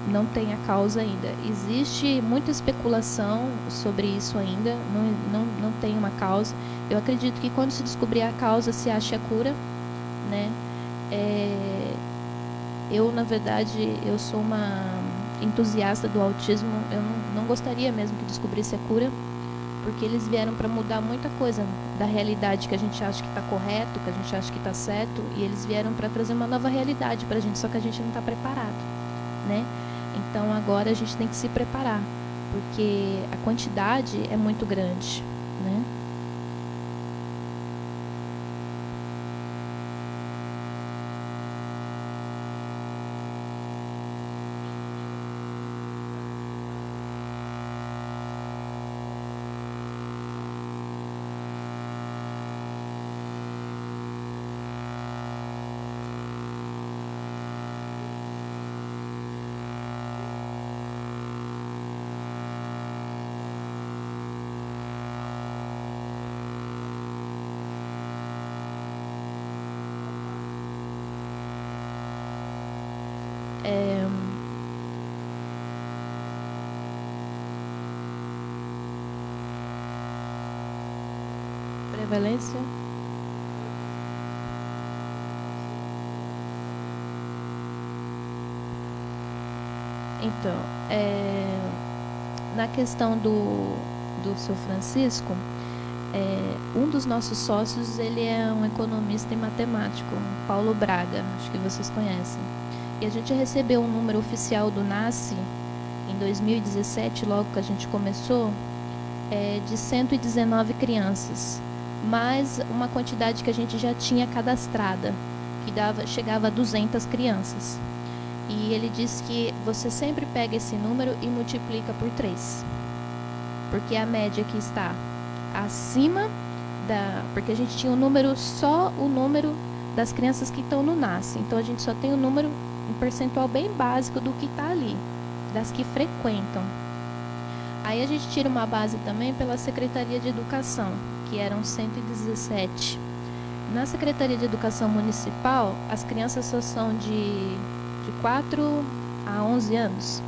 Não tem a causa ainda. Existe muita especulação sobre isso ainda, não tem uma causa. Eu acredito que quando se descobrir a causa, se acha a cura, né? Eu, na verdade, eu sou uma entusiasta do autismo. Eu não gostaria mesmo que descobrisse a cura, porque eles vieram para mudar muita coisa da realidade que a gente acha que está correto, que a gente acha que está certo, e eles vieram para trazer uma nova realidade para a gente, só que a gente não está preparado, né? Então agora a gente tem que se preparar, porque a quantidade é muito grande, né? Prevalência. Então, na questão do Sr. Francisco, um dos nossos sócios, ele é um economista e matemático, Paulo Braga, acho que vocês conhecem. E a gente recebeu um número oficial do NASCE em 2017, logo que a gente começou, de 119 crianças, mais uma quantidade que a gente já tinha cadastrada, que chegava a 200 crianças. E ele disse que você sempre pega esse número e multiplica por 3, porque a média que está acima porque a gente tinha só o número das crianças que estão no NASCE, então a gente só tem um percentual bem básico do que está ali, das que frequentam. Aí a gente tira uma base também pela Secretaria de Educação, que eram 117. Na Secretaria de Educação Municipal, as crianças só são de 4 a 11 anos.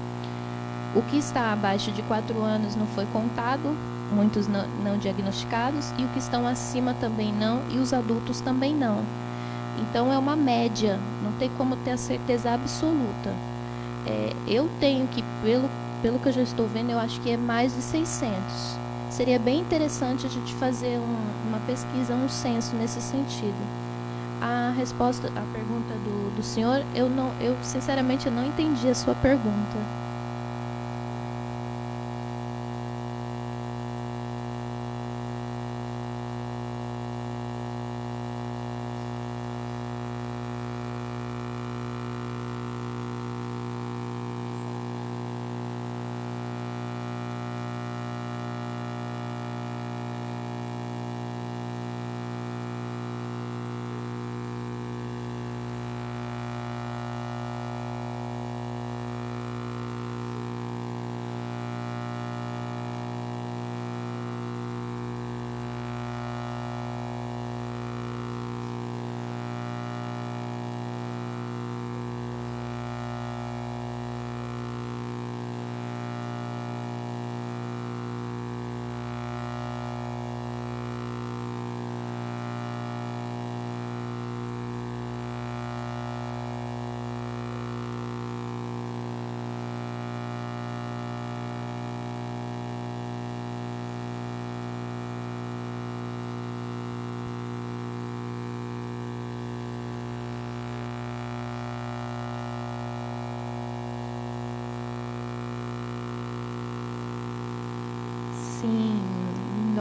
O que está abaixo de 4 anos não foi contado, muitos não diagnosticados, e o que estão acima também não, e os adultos também não. Então é uma média, não tem como ter a certeza absoluta. Eu tenho que, pelo que eu já estou vendo, eu acho que é mais de 600. Seria bem interessante a gente fazer uma pesquisa, um censo nesse sentido. A pergunta do senhor, eu sinceramente não entendi a sua pergunta.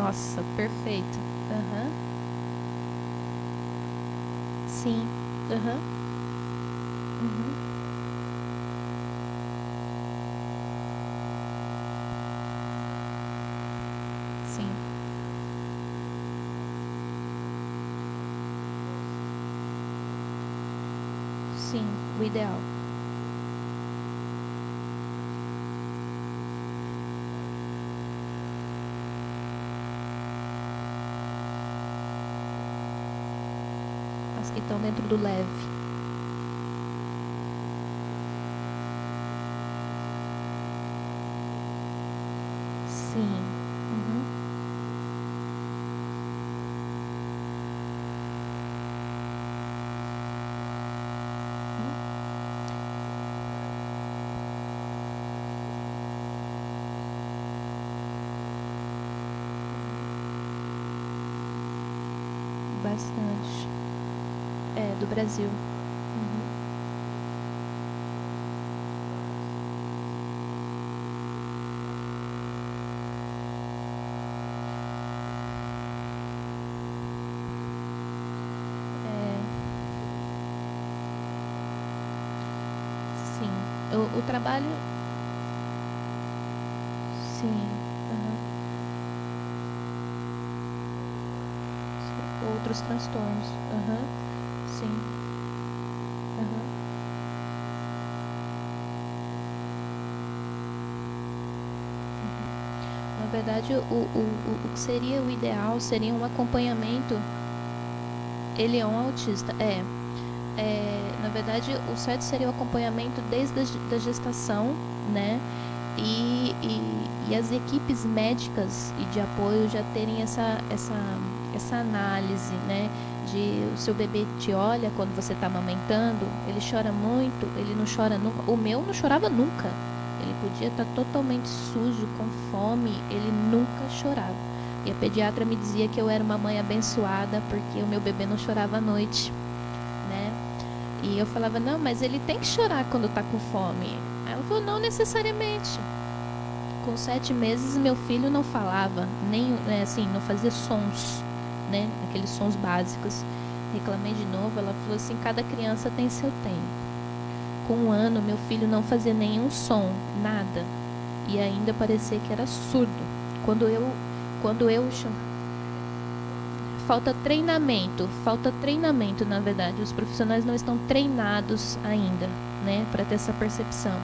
Nossa, perfeito. Aham. Sim. Aham. Uhum. Sim. Sim, o ideal. As que estão dentro do leve. Sim. Uhum. Bastante. É, do Brasil. Uhum. É, sim. O trabalho. Sim. Aham. Outros transtornos. Aham. Sim. Aham. Na verdade, o que seria o ideal seria um acompanhamento. Ele é um autista, na verdade, o certo seria o acompanhamento desde a gestação, né? E as equipes médicas e de apoio já terem essa análise, né? De o seu bebê te olha quando você está amamentando, ele chora muito, ele não chora nunca. O meu não chorava nunca. Ele podia estar totalmente sujo, com fome, ele nunca chorava. E a pediatra me dizia que eu era uma mãe abençoada porque o meu bebê não chorava à noite, né? E eu falava, não, mas ele tem que chorar quando está com fome. Aí ela falou, não necessariamente. Com 7 meses, meu filho não falava, nem assim, não fazia sons, né? Aqueles sons básicos. Reclamei de novo, ela falou assim, cada criança tem seu tempo. Com 1 ano, meu filho não fazia nenhum som, nada. E ainda parecia que era surdo. Quando eu falta treinamento, na verdade. Os profissionais não estão treinados ainda, né, para ter essa percepção.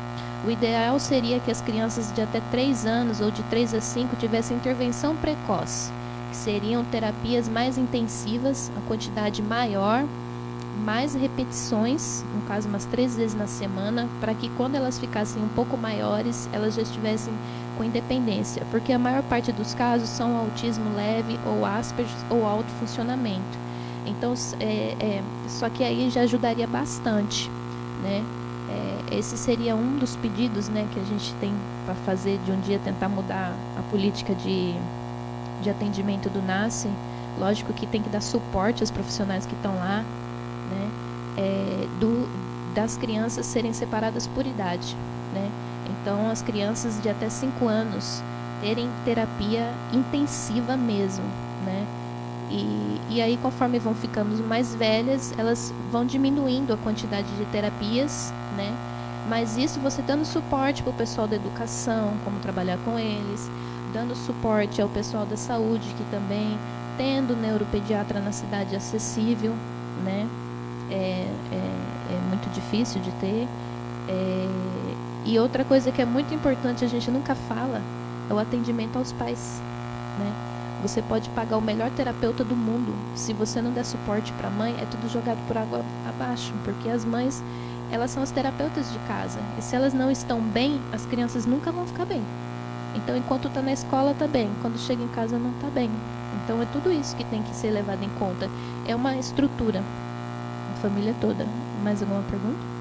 O ideal seria que as crianças de até 3 anos ou de 3 a 5 tivessem intervenção precoce, que seriam terapias mais intensivas, a quantidade maior, mais repetições, no caso umas 3 vezes na semana, para que quando elas ficassem um pouco maiores, elas já estivessem com independência, porque a maior parte dos casos são autismo leve ou Asperger ou alto funcionamento. Então, só que aí já ajudaria bastante, né? Esse seria um dos pedidos, né, que a gente tem para fazer de um dia tentar mudar a política de atendimento do NASCE. Lógico que tem que dar suporte aos profissionais que estão lá, né? Das crianças serem separadas por idade, né? Então, as crianças de até 5 anos terem terapia intensiva mesmo, né? E aí, conforme vão ficando mais velhas, elas vão diminuindo a quantidade de terapias, né? Mas isso você dando suporte para o pessoal da educação, como trabalhar com eles, dando suporte ao pessoal da saúde, que também, tendo neuropediatra na cidade acessível, né? É muito difícil de ter. E outra coisa que é muito importante, a gente nunca fala, é o atendimento aos pais, né? Você pode pagar o melhor terapeuta do mundo, se você não der suporte para a mãe, é tudo jogado por água abaixo, porque as mães, elas são as terapeutas de casa, e se elas não estão bem, as crianças nunca vão ficar bem. Então, enquanto está na escola, está bem, quando chega em casa, não está bem. Então, é tudo isso que tem que ser levado em conta. É uma estrutura, a família toda. Mais alguma pergunta?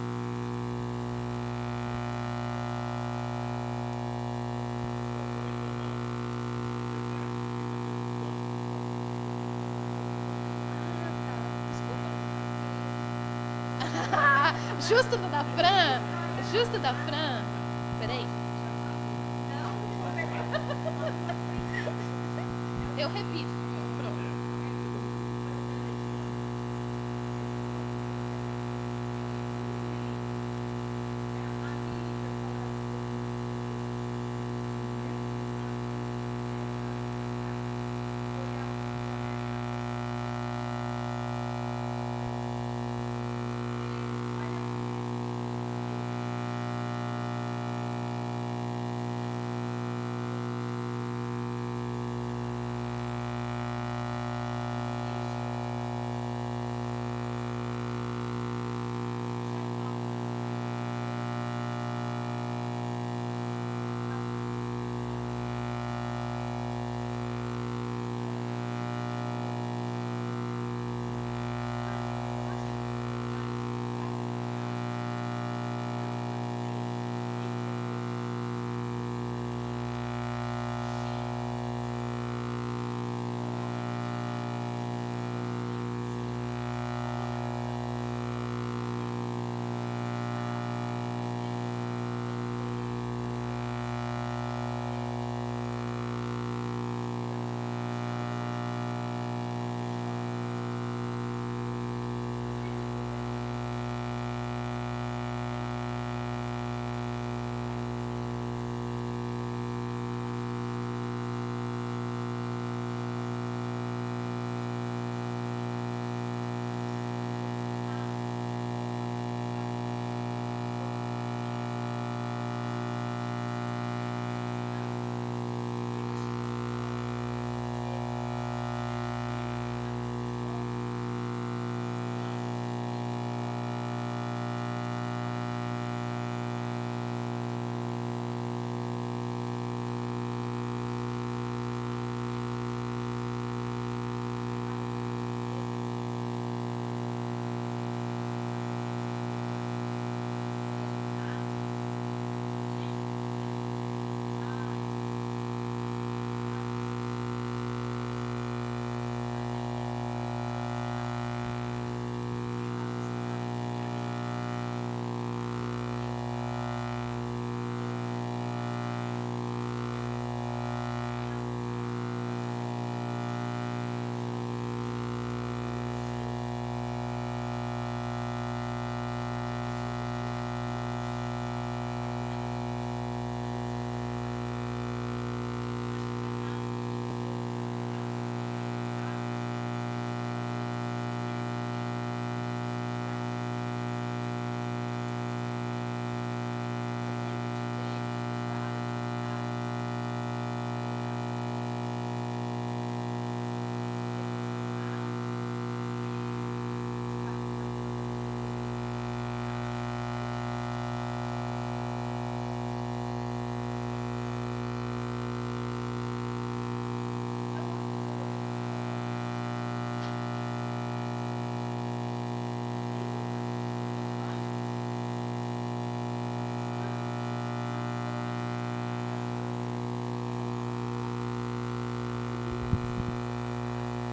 Justo da Fran. Peraí. Eu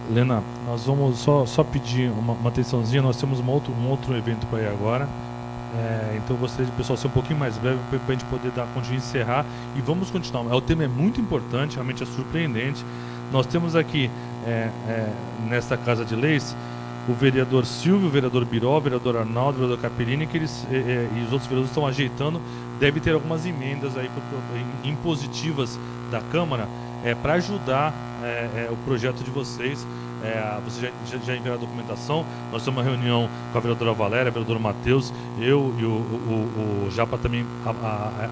Lena, nós vamos só pedir uma atençãozinha, nós temos um outro evento para ir agora. Então eu gostaria de pessoal ser um pouquinho mais breve para a gente poder encerrar e vamos continuar. O tema é muito importante, realmente é surpreendente. Nós temos aqui nesta Casa de Leis o vereador Silvio, o vereador Biró, o vereador Arnaldo, o vereador Capellini, que eles e os outros vereadores estão ajeitando. Deve ter algumas emendas aí impositivas da Câmara para ajudar o projeto de vocês. Você já enviou a documentação. Nós temos uma reunião com a vereadora Valéria, o vereador Matheus, eu e o Japa também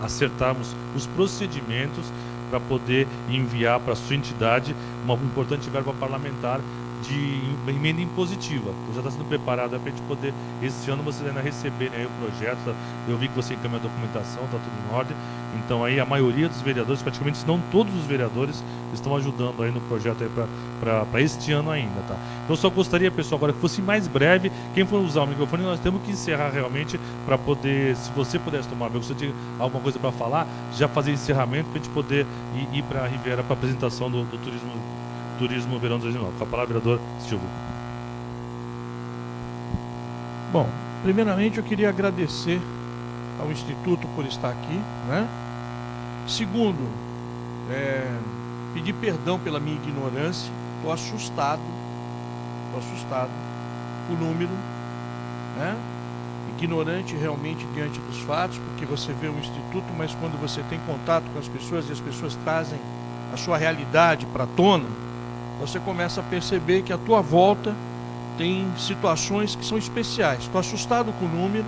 acertarmos os procedimentos para poder enviar para a sua entidade uma importante verba parlamentar de emenda impositiva. Já está sendo preparada para a gente poder, esse ano vocês ainda receberem aí o projeto. Eu vi que você encaminhou a documentação, está tudo em ordem. Então aí a maioria dos vereadores, praticamente se não todos os vereadores, estão ajudando aí no projeto aí para este ano ainda, tá? Então eu só gostaria, pessoal, agora que fosse mais breve. Quem for usar o microfone, nós temos que encerrar realmente para poder, se você pudesse tomar, se você tinha alguma coisa para falar, já fazer encerramento para a gente poder ir para a Riviera para a apresentação do Turismo Verão 2019. Com a palavra, vereador Silvio. Bom, primeiramente eu queria agradecer ao Instituto por estar aqui, né? Segundo, pedir perdão pela minha ignorância. Estou assustado com o número, né? Ignorante realmente diante dos fatos, porque você vê um instituto, mas quando você tem contato com as pessoas e as pessoas trazem a sua realidade para a tona, você começa a perceber que à tua volta tem situações que são especiais. Estou assustado com o número,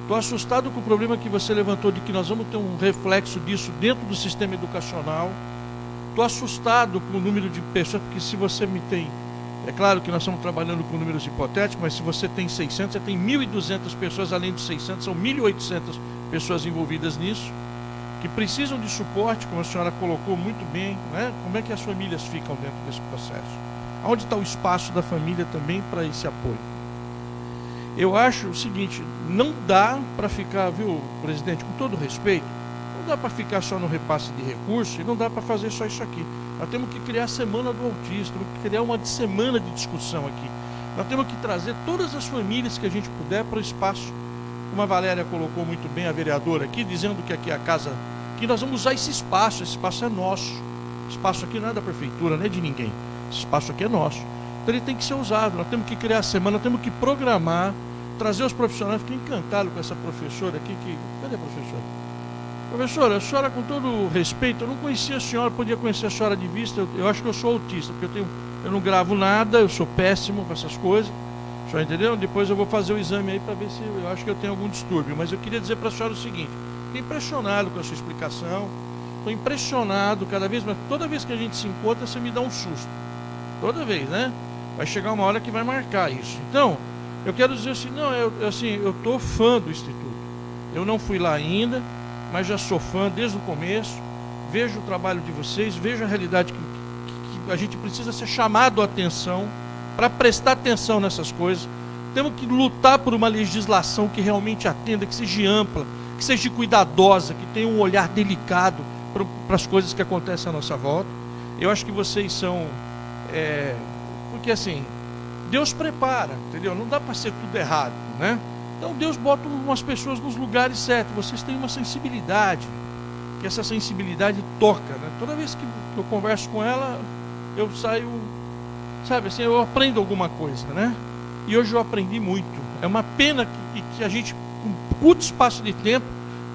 estou assustado com o problema que você levantou de que nós vamos ter um reflexo disso dentro do sistema educacional. Estou assustado com o número de pessoas, porque se você me tem... É claro que nós estamos trabalhando com números hipotéticos, mas se você tem 600, você tem 1.200 pessoas, além dos 600, são 1.800 pessoas envolvidas nisso, que precisam de suporte, como a senhora colocou muito bem, né? Como é que as famílias ficam dentro desse processo? Onde está o espaço da família também para esse apoio? Eu acho o seguinte, não dá para ficar, viu, presidente, com todo respeito, não dá para ficar só no repasse de recursos e não dá para fazer só isso aqui. Nós temos que criar a semana do autista, temos que criar uma semana de discussão aqui. Nós temos que trazer todas as famílias que a gente puder para o espaço. Como a Valéria colocou muito bem, a vereadora aqui, dizendo que aqui é a casa, que nós vamos usar esse espaço é nosso. Esse espaço aqui não é da prefeitura, não é de ninguém. Esse espaço aqui é nosso. Então ele tem que ser usado, nós temos que criar a semana, nós temos que programar, trazer os profissionais. Fiquei encantado com essa professora aqui, cadê a professora? Professora, a senhora, com todo respeito, eu não conhecia a senhora, podia conhecer a senhora de vista, eu acho que eu sou autista, porque eu não gravo nada, eu sou péssimo com essas coisas, a senhora entendeu? Depois eu vou fazer o exame aí para ver se eu acho que eu tenho algum distúrbio, mas eu queria dizer para a senhora o seguinte, estou impressionado com a sua explicação, estou impressionado cada vez mais, toda vez que a gente se encontra, você me dá um susto, toda vez, né? Vai chegar uma hora que vai marcar isso. Então, eu quero dizer assim, não, eu estou fã do Instituto, eu não fui lá ainda, mas já sou fã desde o começo, vejo o trabalho de vocês, vejo a realidade que a gente precisa ser chamado a atenção, para prestar atenção nessas coisas. Temos que lutar por uma legislação que realmente atenda, que seja ampla, que seja cuidadosa, que tenha um olhar delicado para as coisas que acontecem à nossa volta. Eu acho que vocês são... porque assim, Deus prepara, entendeu? Não dá para ser tudo errado, né? Então Deus bota umas pessoas nos lugares certos. Vocês têm uma sensibilidade, que essa sensibilidade toca, né? Toda vez que eu converso com ela, eu saio, sabe assim, eu aprendo alguma coisa, né? E hoje eu aprendi muito. É uma pena que a gente, com curto espaço de tempo,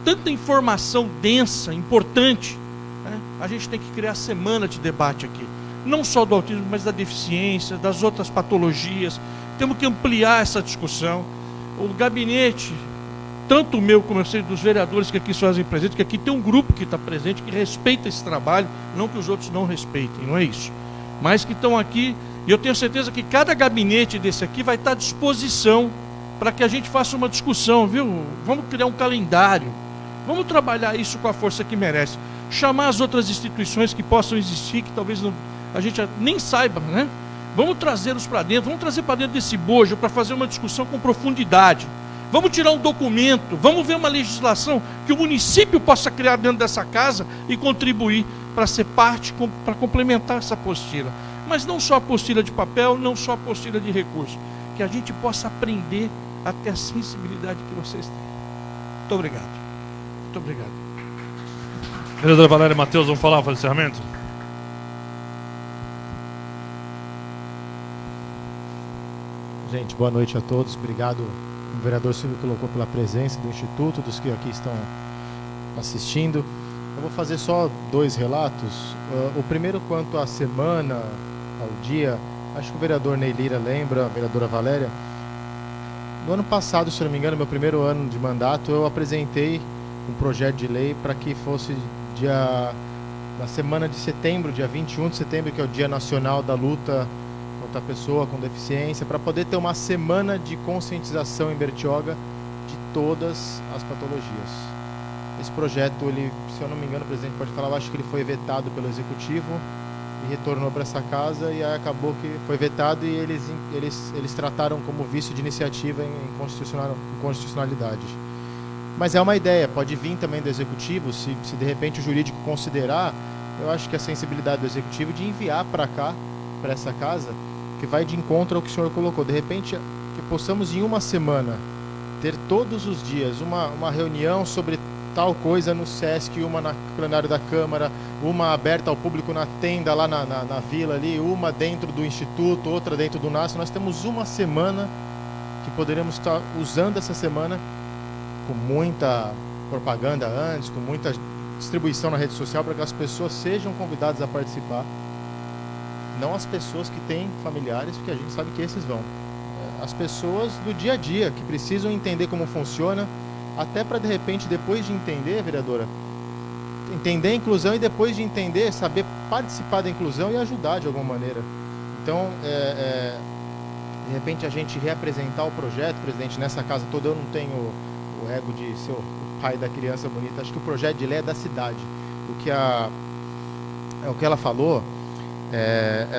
tanta informação densa, importante, né? A gente tem que criar semana de debate aqui. Não só do autismo, mas da deficiência, das outras patologias. Temos que ampliar essa discussão. O gabinete, tanto o meu como eu sei dos vereadores que aqui se fazem presente, que aqui tem um grupo que está presente, que respeita esse trabalho, não que os outros não respeitem, não é isso. Mas que estão aqui, e eu tenho certeza que cada gabinete desse aqui vai estar à disposição para que a gente faça uma discussão, viu? Vamos criar um calendário, vamos trabalhar isso com a força que merece. Chamar as outras instituições que possam existir, que talvez não, a gente nem saiba, né? Vamos trazê-los para dentro, vamos trazer para dentro desse bojo para fazer uma discussão com profundidade. Vamos tirar um documento, vamos ver uma legislação que o município possa criar dentro dessa casa e contribuir para ser parte, para complementar essa apostila. Mas não só apostila de papel, não só apostila de recurso. Que a gente possa aprender a ter a sensibilidade que vocês têm. Muito obrigado. Muito obrigado. Vereadora Valéria e Matheus, vamos falar para o encerramento? Gente, boa noite a todos. Obrigado, o vereador Silvio colocou pela presença do Instituto, dos que aqui estão assistindo. Eu vou fazer só 2 relatos. O primeiro quanto à semana, ao dia, acho que o vereador Ney Lira lembra, a vereadora Valéria. No ano passado, se não me engano, meu primeiro ano de mandato, eu apresentei um projeto de lei para que fosse na semana de setembro, dia 21 de setembro, que é o Dia Nacional da Luta contra a Pessoa com Deficiência, para poder ter uma semana de conscientização em Bertioga de todas as patologias. Esse projeto, ele, se eu não me engano, o presidente pode falar, eu acho que ele foi vetado pelo Executivo e retornou para essa casa, e aí acabou que foi vetado e eles trataram como vício de iniciativa em constitucionalidade. Mas é uma ideia, pode vir também do Executivo, se de repente o jurídico considerar, eu acho que a sensibilidade do Executivo de enviar para cá, para essa casa, que vai de encontro ao que o senhor colocou. De repente, que possamos em uma semana ter todos os dias uma reunião sobre tal coisa no SESC, uma na plenário da Câmara, uma aberta ao público na tenda lá na vila ali, uma dentro do Instituto, outra dentro do NAS. Nós temos uma semana que poderemos estar usando essa semana com muita propaganda antes, com muita distribuição na rede social, para que as pessoas sejam convidadas a participar. Não as pessoas que têm familiares, porque a gente sabe que esses vão. As pessoas do dia a dia, que precisam entender como funciona, até para, de repente, depois de entender, vereadora, entender a inclusão e depois de entender, saber participar da inclusão e ajudar de alguma maneira. Então, de repente, a gente reapresentar o projeto, presidente, nessa casa toda, eu não tenho o ego de ser o pai da criança bonita. Acho que o projeto de lei é da cidade. O que ela falou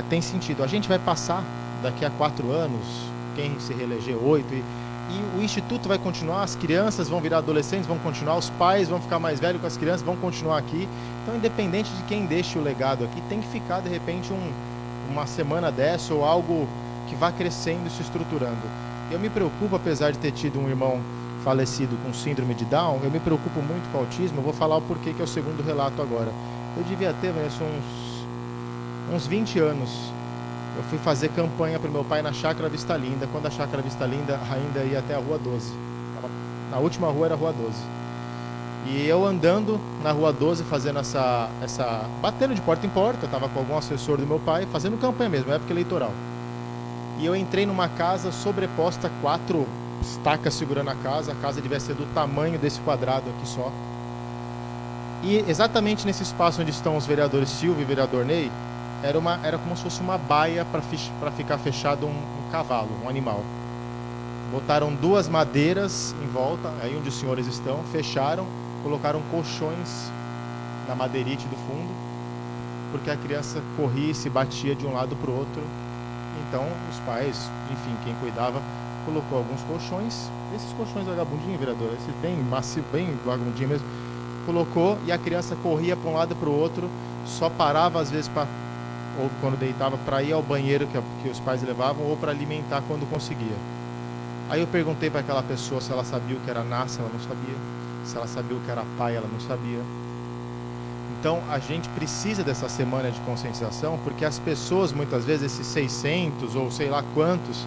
tem sentido. A gente vai passar daqui a 4 anos, quem se reeleger 8, e o Instituto vai continuar, as crianças vão virar adolescentes, vão continuar, os pais vão ficar mais velhos com as crianças, vão continuar aqui. Então, independente de quem deixe o legado aqui, tem que ficar, de repente, uma semana dessa ou algo que vá crescendo e se estruturando. Eu me preocupo, apesar de ter tido um irmão falecido com síndrome de Down, eu me preocupo muito com o autismo. Eu vou falar o porquê, que é o segundo relato agora. Eu devia ter, Vanessa, uns 20 anos. Eu fui fazer campanha para o meu pai na Chácara Vista Linda, quando a Chácara Vista Linda ainda ia até a Rua 12. Na última rua era a Rua 12. E eu andando na Rua 12, fazendo batendo de porta em porta, estava com algum assessor do meu pai, fazendo campanha mesmo, época eleitoral. E eu entrei numa casa sobreposta, 4 estacas segurando a casa devia ser do tamanho desse quadrado aqui só. E exatamente nesse espaço onde estão os vereadores Silvio e vereador Ney, era como se fosse uma baia para ficar fechado um cavalo, um animal. Botaram 2 madeiras em volta, aí onde os senhores estão, fecharam, colocaram colchões na madeirite do fundo, porque a criança corria e se batia de um lado para o outro. Então os pais, enfim, quem cuidava, colocou alguns colchões, esses colchões vagabundinhos, vereador, esse bem macio, bem vagabundinho mesmo, colocou, e a criança corria para um lado e para o outro, só parava às vezes ou quando deitava para ir ao banheiro que os pais levavam, ou para alimentar quando conseguia. Aí eu perguntei para aquela pessoa se ela sabia o que era NAS, ela não sabia. Se ela sabia o que era pai, ela não sabia. Então a gente precisa dessa semana de conscientização, porque as pessoas, muitas vezes, esses 600 ou sei lá quantos,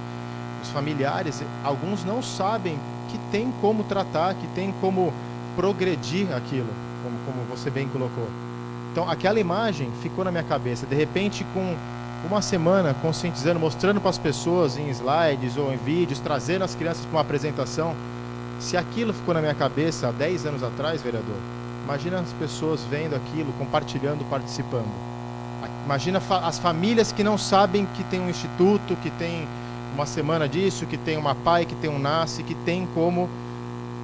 os familiares, alguns não sabem que tem como tratar, que tem como progredir aquilo, como você bem colocou. Então aquela imagem ficou na minha cabeça. De repente, com uma semana conscientizando, mostrando para as pessoas em slides ou em vídeos, trazendo as crianças para uma apresentação, se aquilo ficou na minha cabeça há 10 anos atrás, vereador, imagina as pessoas vendo aquilo, compartilhando, participando. Imagina as famílias que não sabem que tem um instituto, que tem uma semana disso, que tem uma PAI, que tem um NASCE, que tem como,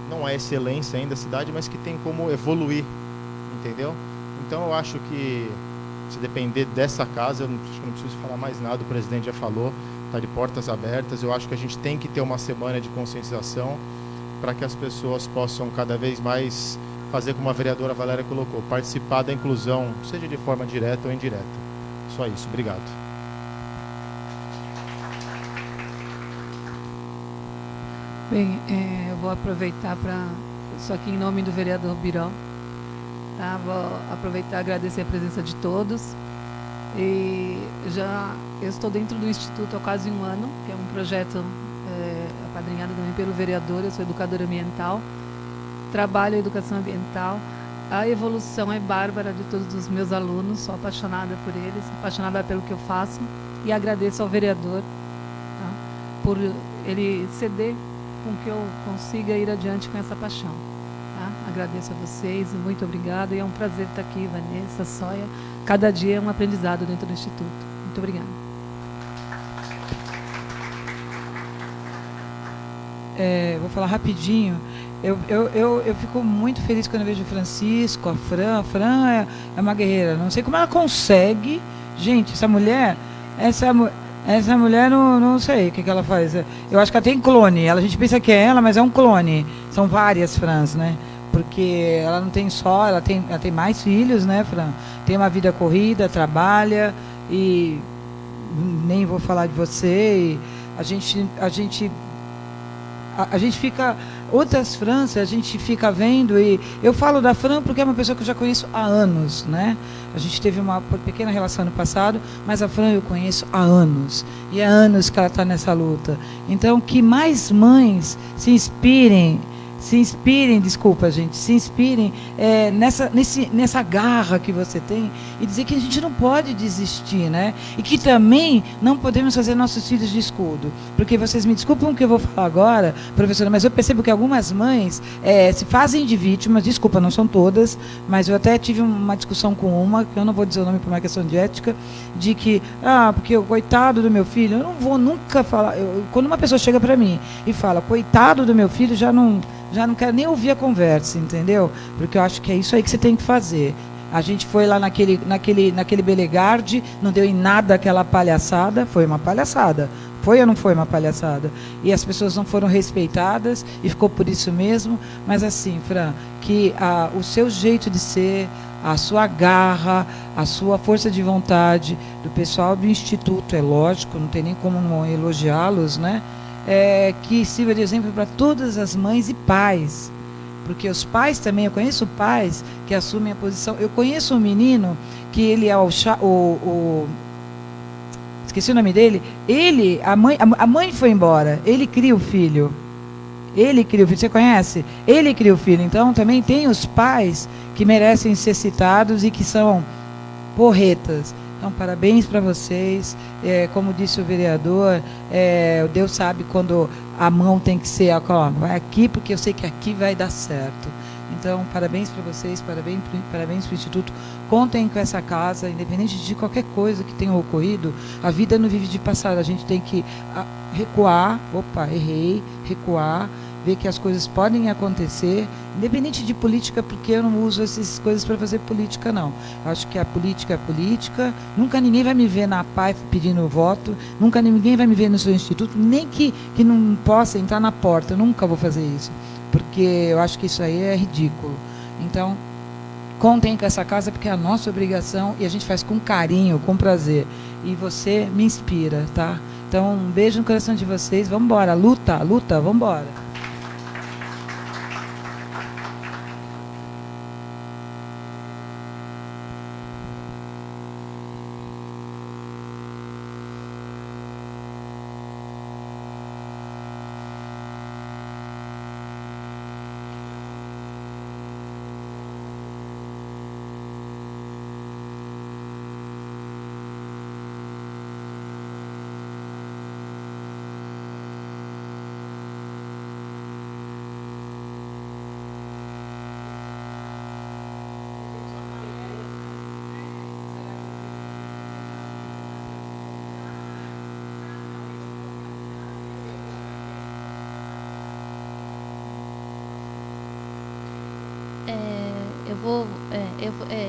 não é excelência ainda a cidade, mas que tem como evoluir, entendeu? Então eu acho que, se depender dessa casa, eu acho que não preciso falar mais nada, o presidente já falou, está de portas abertas. Eu acho que a gente tem que ter uma semana de conscientização para que as pessoas possam cada vez mais fazer como a vereadora Valéria colocou, participar da inclusão, seja de forma direta ou indireta. Só isso, obrigado. Bem, eu vou aproveitar para, só aqui em nome do vereador Biró, tá? Vou aproveitar e agradecer a presença de todos. E eu estou dentro do Instituto há quase um ano, que é um projeto apadrinhado também pelo vereador. Eu sou educadora ambiental, trabalho em educação ambiental. A evolução é bárbara de todos os meus alunos, sou apaixonada por eles, apaixonada pelo que eu faço, e agradeço ao vereador, tá, por ele ceder com que eu consiga ir adiante com essa paixão. Tá? Agradeço a vocês, muito obrigada, e é um prazer estar aqui, Vanessa, Sóia. Cada dia é um aprendizado dentro do Instituto. Muito obrigada. Vou falar rapidinho. Eu fico muito feliz quando eu vejo o Francisco, a Fran. A Fran é uma guerreira. Não sei como ela consegue. Gente, essa mulher não sei o que ela faz. Eu acho que ela tem clone. A gente pensa que é ela, mas é um clone. São várias Frans, né? Porque ela não tem só, ela tem mais filhos, né, Fran? Tem uma vida corrida, trabalha, e nem vou falar de você. E a gente fica, outras Frans, a gente fica vendo, e eu falo da Fran porque é uma pessoa que eu já conheço há anos, né? A gente teve uma pequena relação no passado, mas a Fran eu conheço há anos, e há anos que ela está nessa luta. Então, que mais mães se inspirem, nessa garra que você tem, e dizer que a gente não pode desistir, né? E que também não podemos fazer nossos filhos de escudo. Porque vocês me desculpam o que eu vou falar agora, professora, mas eu percebo que algumas mães se fazem de vítimas, desculpa, não são todas, mas eu até tive uma discussão com uma, que eu não vou dizer o nome por uma questão de ética, de que, porque o coitado do meu filho, eu não vou nunca falar, quando uma pessoa chega para mim e fala, coitado do meu filho, já não quero nem ouvir a conversa, entendeu? Porque eu acho que é isso aí que você tem que fazer. A gente foi lá naquele Belegard, não deu em nada aquela palhaçada, foi uma palhaçada. Foi ou não foi uma palhaçada? E as pessoas não foram respeitadas, e ficou por isso mesmo. Mas assim, Fran, que o seu jeito de ser, a sua garra, a sua força de vontade, do pessoal do Instituto, é lógico, não tem nem como não elogiá-los, né? Que sirva de exemplo para todas as mães e pais, porque os pais também, eu conheço pais que assumem a posição. Eu conheço um menino que ele é esqueci o nome dele. A mãe foi embora, ele cria o filho. Você conhece? Ele cria o filho. Então também tem os pais que merecem ser citados e que são porretas. Então, parabéns para vocês. Como disse o vereador, Deus sabe quando a mão tem que ser, vai aqui, porque eu sei que aqui vai dar certo. Então, parabéns para vocês, parabéns para o Instituto. Contem com essa casa, independente de qualquer coisa que tenha ocorrido. A vida não vive de passado, a gente tem que recuar. Opa, errei, recuar, ver que as coisas podem acontecer, independente de política, porque eu não uso essas coisas para fazer política, não. Acho que a política é política. Nunca ninguém vai me ver na PAI pedindo voto, nunca ninguém vai me ver no seu instituto, nem que não possa entrar na porta. Eu nunca vou fazer isso, porque eu acho que isso aí é ridículo. Então, contem com essa casa, porque é a nossa obrigação, e a gente faz com carinho, com prazer. E você me inspira, tá? Então, um beijo no coração de vocês. Vamos embora, luta, vamos embora.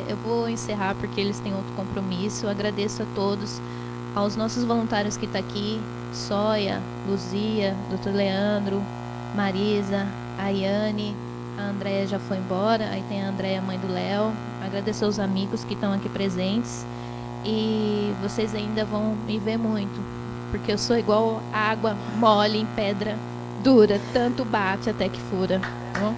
Eu vou encerrar porque eles têm outro compromisso. Eu agradeço a todos, aos nossos voluntários que estão aqui, Sóia, Luzia, Dr. Leandro, Marisa, a Ayane, a Andréia já foi embora, aí tem a Andréia, mãe do Léo. Agradecer aos amigos que estão aqui presentes, e vocês ainda vão me ver muito, porque eu sou igual água mole em pedra Dura, tanto bate até que fura. Tá bom?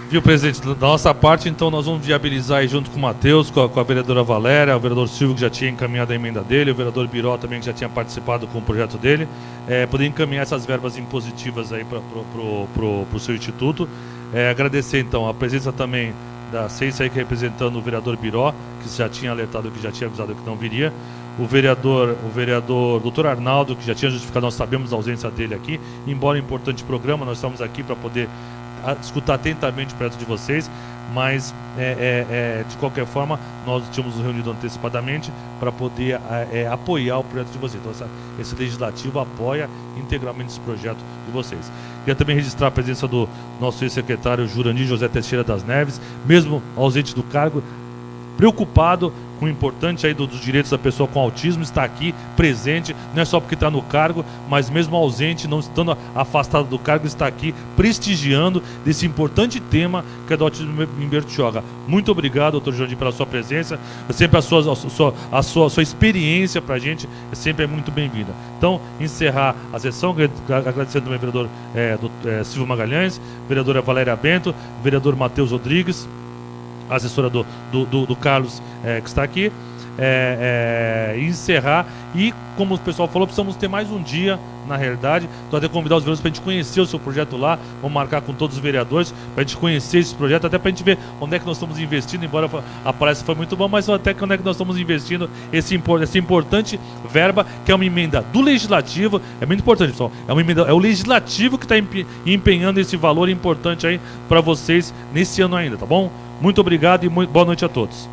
Viu, presidente? Da nossa parte, então, nós vamos viabilizar aí junto com o Matheus, com a vereadora Valéria, o vereador Silvio, que já tinha encaminhado a emenda dele, o vereador Biró também, que já tinha participado com o projeto dele, poder encaminhar essas verbas impositivas aí para o seu instituto. Agradecer, então, a presença também da Ceissa aí, que representando o vereador Biró, que já tinha alertado, que já tinha avisado que não viria. O vereador Dr. Arnaldo, que já tinha justificado, nós sabemos a ausência dele aqui, embora importante programa, nós estamos aqui para poder escutar atentamente o projeto de vocês, mas de qualquer forma nós tínhamos nos reunido antecipadamente para poder apoiar o projeto de vocês. Então esse legislativo apoia integralmente esse projeto de vocês. Queria também registrar a presença do nosso ex-secretário Jurandir José Teixeira das Neves, mesmo ausente do cargo, preocupado com o importante aí dos direitos da pessoa com autismo, está aqui presente, não é só porque está no cargo, mas mesmo ausente, não estando afastado do cargo, está aqui prestigiando desse importante tema que é do autismo em Bertioga. Muito obrigado, doutor Jurandir, pela sua presença. Sempre a sua experiência para a gente sempre é muito bem-vinda. Então, encerrar a sessão, agradecendo também ao vereador Silvio Magalhães, vereadora Valéria Bento, vereador Matheus Rodrigues, a assessora do Carlos, que está aqui, encerrar. E, como o pessoal falou, precisamos ter mais um dia, na realidade. Então, até convidar os vereadores para a gente conhecer o seu projeto lá. Vamos marcar com todos os vereadores para a gente conhecer esse projeto, até para a gente ver onde é que nós estamos investindo, embora a palestra foi muito boa, mas até que onde é que nós estamos investindo essa importante verba, que é uma emenda do Legislativo. É muito importante, pessoal. É uma emenda, é o Legislativo que está empenhando esse valor importante aí para vocês nesse ano ainda, tá bom? Muito obrigado e boa noite a todos.